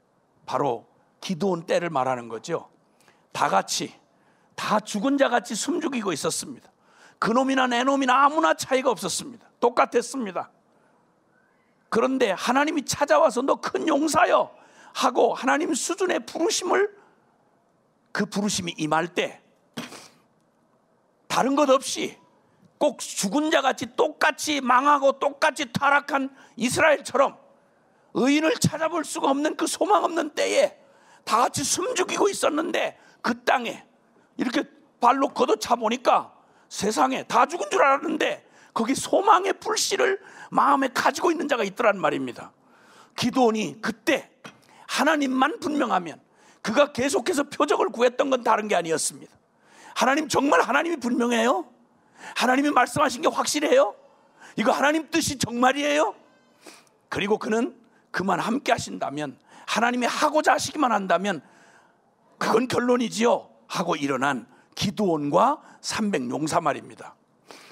바로 기드온 때를 말하는 거죠. 다 같이 다 죽은 자 같이 숨죽이고 있었습니다. 그놈이나 내놈이나 아무나 차이가 없었습니다. 똑같았습니다. 그런데 하나님이 찾아와서 너 큰 용사여 하고 하나님 수준의 부르심을, 그 부르심이 임할 때 다른 것 없이 꼭 죽은 자 같이 똑같이 망하고 똑같이 타락한 이스라엘처럼 의인을 찾아볼 수가 없는 그 소망 없는 때에 다 같이 숨죽이고 있었는데, 그 땅에 이렇게 발로 걷어차 보니까 세상에 다 죽은 줄 알았는데 거기 소망의 불씨를 마음에 가지고 있는 자가 있더란 말입니다. 기드온이 그때 하나님만 분명하면, 그가 계속해서 표적을 구했던 건 다른 게 아니었습니다. 하나님, 정말 하나님이 분명해요? 하나님이 말씀하신 게 확실해요? 이거 하나님 뜻이 정말이에요? 그리고 그는 그만 함께 하신다면, 하나님이 하고자 하시기만 한다면 그건 결론이지요 하고 일어난 기드온과 300용사 말입니다.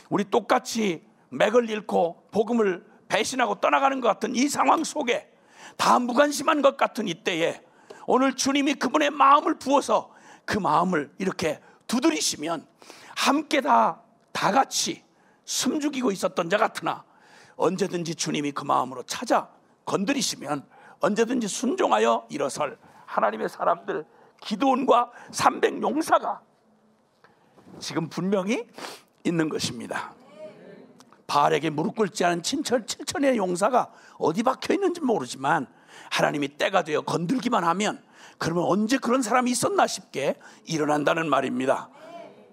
우리 똑같이 맥을 잃고 복음을 배신하고 떠나가는 것 같은 이 상황 속에, 다 무관심한 것 같은 이때에 오늘 주님이 그분의 마음을 부어서 그 마음을 이렇게 두드리시면 함께 다 같이 숨죽이고 있었던 자 같으나 언제든지 주님이 그 마음으로 찾아 건드리시면 언제든지 순종하여 일어설 하나님의 사람들 기드온과 300용사가 지금 분명히 있는 것입니다. 바알에게 무릎 꿇지 않은 7천의 용사가 어디 박혀 있는지 모르지만 하나님이 때가 되어 건들기만 하면, 그러면 언제 그런 사람이 있었나 싶게 일어난다는 말입니다.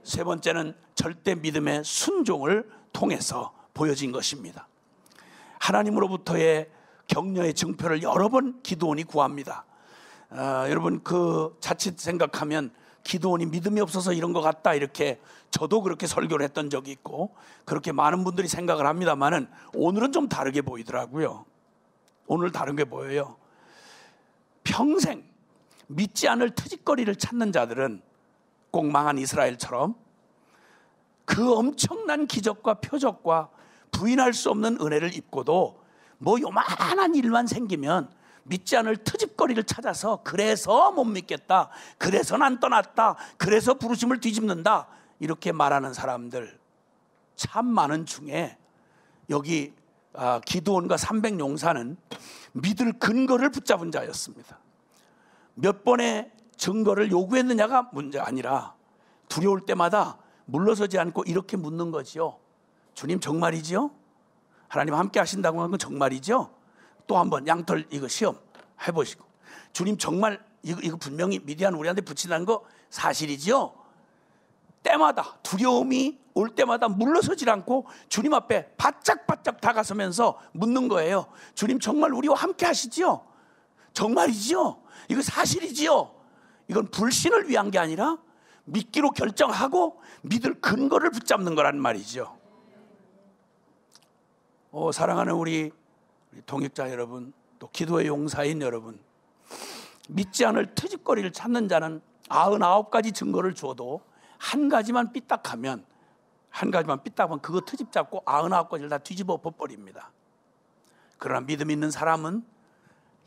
세 번째는 절대 믿음의 순종을 통해서 보여진 것입니다. 하나님으로부터의 격려의 증표를 여러 번 기드온이 구합니다. 여러분, 그 자칫 생각하면 기드온이 믿음이 없어서 이런 것 같다, 이렇게 저도 그렇게 설교를 했던 적이 있고 그렇게 많은 분들이 생각을 합니다만은 오늘은 좀 다르게 보이더라고요. 오늘 다른 게 보여요. 평생 믿지 않을 트집거리를 찾는 자들은 꼭 망한 이스라엘처럼 그 엄청난 기적과 표적과 부인할 수 없는 은혜를 입고도 뭐 요만한 일만 생기면 믿지 않을 트집거리를 찾아서, 그래서 못 믿겠다, 그래서 난 떠났다, 그래서 부르심을 뒤집는다, 이렇게 말하는 사람들 참 많은 중에 여기 기드온과 300용사는 믿을 근거를 붙잡은 자였습니다. 몇 번의 증거를 요구했느냐가 문제가 아니라 두려울 때마다 물러서지 않고 이렇게 묻는 거지요. 주님 정말이지요? 하나님 함께 하신다고 하는 건 정말이죠? 또 한번 양털 이거 시험 해보시고, 주님 정말 이거 분명히 미디안 우리한테 붙인다는 거 사실이지요? 때마다 두려움이 올 때마다 물러서질 않고 주님 앞에 바짝바짝 다가서면서 묻는 거예요. 주님 정말 우리와 함께 하시지요? 정말이지요? 이거 사실이지요? 이건 불신을 위한 게 아니라 믿기로 결정하고 믿을 근거를 붙잡는 거란 말이죠. 사랑하는 우리 동역자 여러분, 또 기도의 용사인 여러분, 믿지 않을 트집거리를 찾는 자는 99가지 증거를 줘도 한 가지만 삐딱하면 그거 트집 잡고 99가지를 다 뒤집어 버립니다. 그러나 믿음 있는 사람은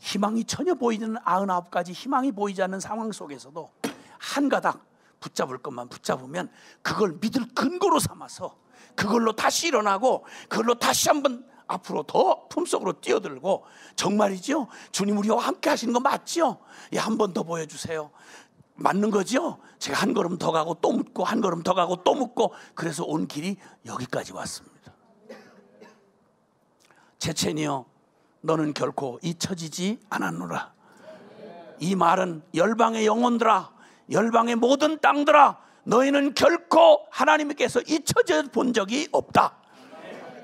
희망이 전혀 보이지 않는 99가지 희망이 보이지 않는 상황 속에서도 한 가닥 붙잡을 것만 붙잡으면 그걸 믿을 근거로 삼아서 그걸로 다시 일어나고 그걸로 다시 한번 앞으로 더 품속으로 뛰어들고, 정말이죠? 주님 우리와 함께 하시는 거 맞죠? 한 번 더 보여주세요. 맞는 거죠? 제가 한 걸음 더 가고 또 묻고 한 걸음 더 가고 또 묻고, 그래서 온 길이 여기까지 왔습니다. 체첸이여, 너는 결코 잊혀지지 않았노라. 이 말은 열방의 영혼들아, 열방의 모든 땅들아, 너희는 결코 하나님께서 잊혀져 본 적이 없다.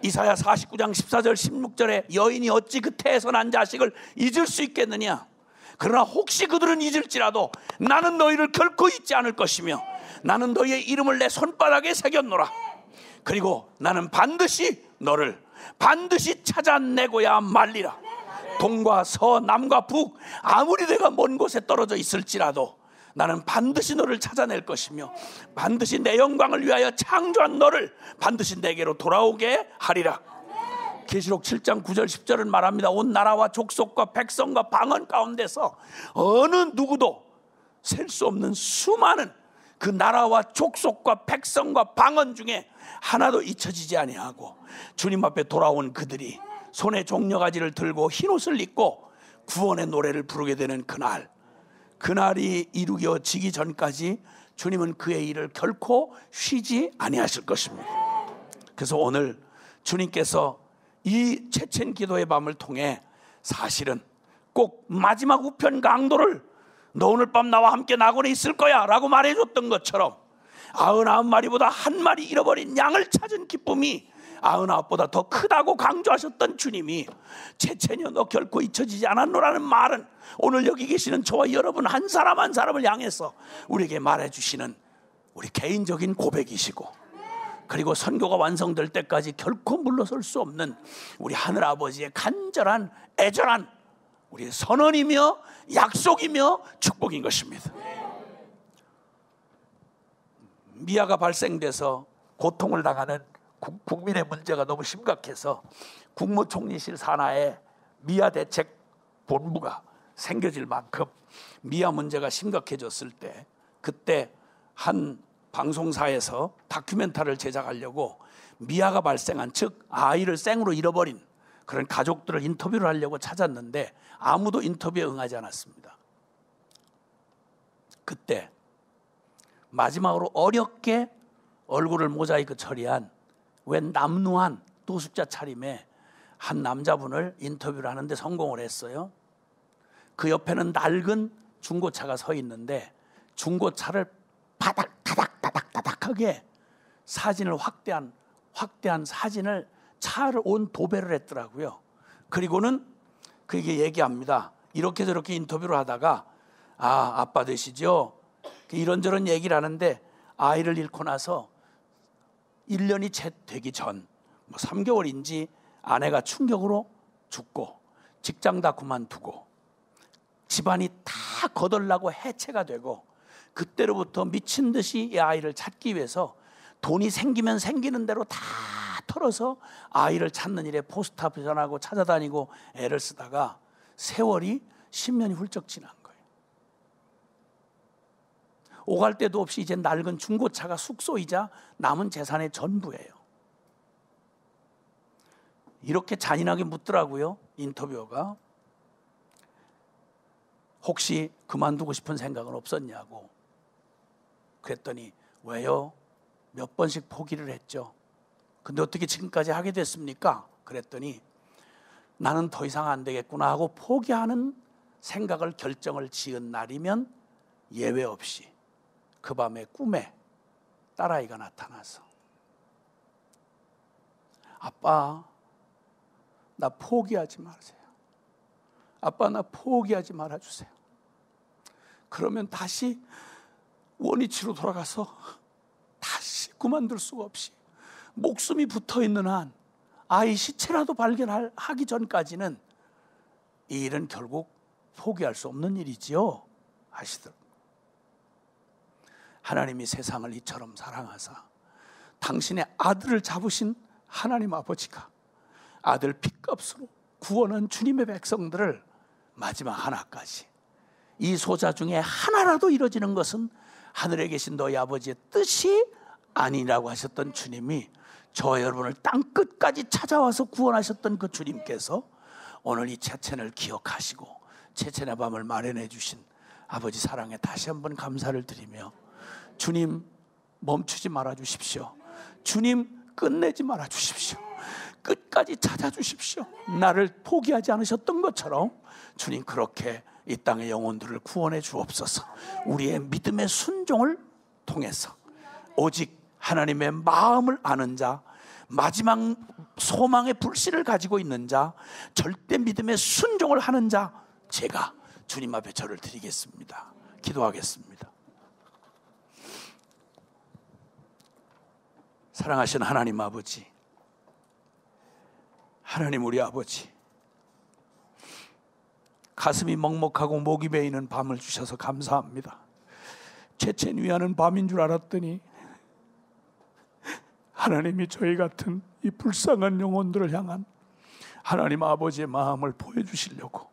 이사야 49장 14절 16절에 여인이 어찌 그 태에서 난 자식을 잊을 수 있겠느냐. 그러나 혹시 그들은 잊을지라도 나는 너희를 결코 잊지 않을 것이며 나는 너희의 이름을 내 손바닥에 새겼노라. 그리고 나는 반드시 너를 반드시 찾아내고야 말리라. 동과 서 남과 북 아무리 내가 먼 곳에 떨어져 있을지라도 나는 반드시 너를 찾아낼 것이며 반드시 내 영광을 위하여 창조한 너를 반드시 내게로 돌아오게 하리라. 계시록 7장 9절 10절은 말합니다. 온 나라와 족속과 백성과 방언 가운데서 어느 누구도 셀 수 없는 수많은 그 나라와 족속과 백성과 방언 중에 하나도 잊혀지지 아니하고 주님 앞에 돌아온 그들이 손에 종려가지를 들고 흰옷을 입고 구원의 노래를 부르게 되는 그날이 이루어지기 전까지 주님은 그의 일을 결코 쉬지 아니하실 것입니다. 그래서 오늘 주님께서 이 체첸 기도의 밤을 통해 사실은 꼭 마지막 우편 강도를 너 오늘 밤 나와 함께 낙원에 있을 거야 라고 말해줬던 것처럼 99마리보다 한 마리 잃어버린 양을 찾은 기쁨이 99보다 더 크다고 강조하셨던 주님이 체첸이여 너 결코 잊혀지지 않았노라는 말은 오늘 여기 계시는 저와 여러분 한 사람 한 사람을 향해서 우리에게 말해주시는 우리 개인적인 고백이시고, 그리고 선교가 완성될 때까지 결코 물러설 수 없는 우리 하늘아버지의 간절한 애절한 우리의 선언이며 약속이며 축복인 것입니다. 미아가 발생돼서 고통을 당하는 국민의 문제가 너무 심각해서 국무총리실 산하에 미아 대책 본부가 생겨질 만큼 미아 문제가 심각해졌을 때, 그때 한 방송사에서 다큐멘터리를 제작하려고 미아가 발생한, 즉 아이를 생으로 잃어버린 그런 가족들을 인터뷰를 하려고 찾았는데 아무도 인터뷰에 응하지 않았습니다. 그때 마지막으로 어렵게 얼굴을 모자이크 처리한 웬 남루한 노숙자 차림의 한 남자분을 인터뷰를 하는데 성공을 했어요. 그 옆에는 낡은 중고차가 서 있는데 중고차를 바닥하게 사진을 확대한 사진을 차를 온 도배를 했더라고요. 그리고는 그게 얘기합니다. 이렇게 저렇게 인터뷰를 하다가 아빠 되시죠? 이런저런 얘기를 하는데 아이를 잃고 나서 1년이 채 되기 전 3개월인지 아내가 충격으로 죽고 직장 다 그만두고 집안이 다 거덜나고 해체가 되고, 그때로부터 미친 듯이 이 아이를 찾기 위해서 돈이 생기면 생기는 대로 다 털어서 아이를 찾는 일에 포스트아피스 전화하고 찾아다니고 애를 쓰다가 세월이 10년이 훌쩍 지난 거예요. 오갈 데도 없이 이제 낡은 중고차가 숙소이자 남은 재산의 전부예요. 이렇게 잔인하게 묻더라고요, 인터뷰어가. 혹시 그만두고 싶은 생각은 없었냐고. 그랬더니 왜요? 몇 번씩 포기를 했죠. 근데 어떻게 지금까지 하게 됐습니까? 그랬더니 나는 더 이상 안 되겠구나 하고 포기하는 생각을 결정을 지은 날이면 예외 없이 그 밤에 꿈에 딸아이가 나타나서 아빠, 나 포기하지 마세요. 아빠, 나 포기하지 말아주세요. 그러면 다시 원위치로 돌아가서 다시 그만둘 수가 없이 목숨이 붙어있는 한 아이 시체라도 발견하기 전까지는 이 일은 결국 포기할 수 없는 일이지요 하시더라고요. 하나님이 세상을 이처럼 사랑하사 당신의 아들을 잡으신 하나님 아버지가 아들 핏값으로 구원한 주님의 백성들을 마지막 하나까지, 이 소자 중에 하나라도 이루어지는 것은 하늘에 계신 너희 아버지의 뜻이 아니라고 하셨던 주님이 저와 여러분을 땅끝까지 찾아와서 구원하셨던 그 주님께서 오늘 이 체첸을 기억하시고 체첸의 밤을 마련해 주신 아버지 사랑에 다시 한번 감사를 드리며, 주님 멈추지 말아 주십시오. 주님 끝내지 말아 주십시오. 끝까지 찾아주십시오. 나를 포기하지 않으셨던 것처럼 주님 그렇게 이 땅의 영혼들을 구원해 주옵소서. 우리의 믿음의 순종을 통해서 오직 하나님의 마음을 아는 자, 마지막 소망의 불씨를 가지고 있는 자, 절대 믿음의 순종을 하는 자, 제가 주님 앞에 절을 드리겠습니다. 기도하겠습니다. 사랑하신 하나님 아버지, 하나님 우리 아버지, 가슴이 먹먹하고 목이 베이는 밤을 주셔서 감사합니다. 체첸 위하는 밤인 줄 알았더니 하나님이 저희 같은 이 불쌍한 영혼들을 향한 하나님 아버지의 마음을 보여주시려고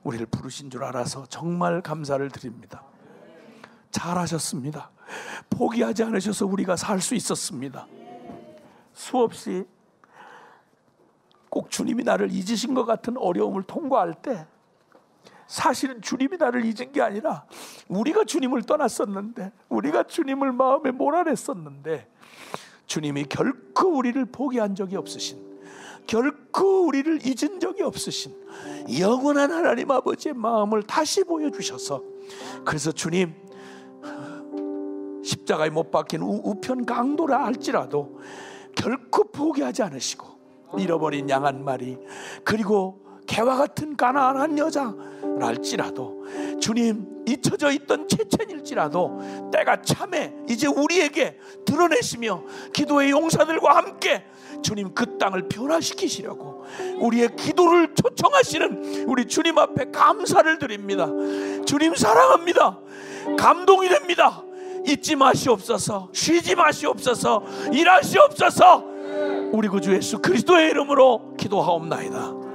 우리를 부르신 줄 알아서 정말 감사를 드립니다. 잘하셨습니다. 포기하지 않으셔서 우리가 살 수 있었습니다. 수없이 꼭 주님이 나를 잊으신 것 같은 어려움을 통과할 때 사실은 주님이 나를 잊은 게 아니라 우리가 주님을 떠났었는데, 우리가 주님을 마음에 몰아냈었는데, 주님이 결코 우리를 포기한 적이 없으신, 결코 우리를 잊은 적이 없으신 영원한 하나님 아버지의 마음을 다시 보여주셔서, 그래서 주님 십자가에 못 박힌 우편 강도라 할지라도 결코 포기하지 않으시고, 잃어버린 양 한 마리, 그리고 개와 같은 가난한 여자랄지라도 주님 잊혀져 있던 체첸일지라도 때가 참에 이제 우리에게 드러내시며 기도의 용사들과 함께 주님 그 땅을 변화시키시려고 우리의 기도를 초청하시는 우리 주님 앞에 감사를 드립니다. 주님 사랑합니다. 감동이 됩니다. 잊지 마시옵소서. 쉬지 마시옵소서. 일하시옵소서. 우리 구주 예수 그리스도의 이름으로 기도하옵나이다.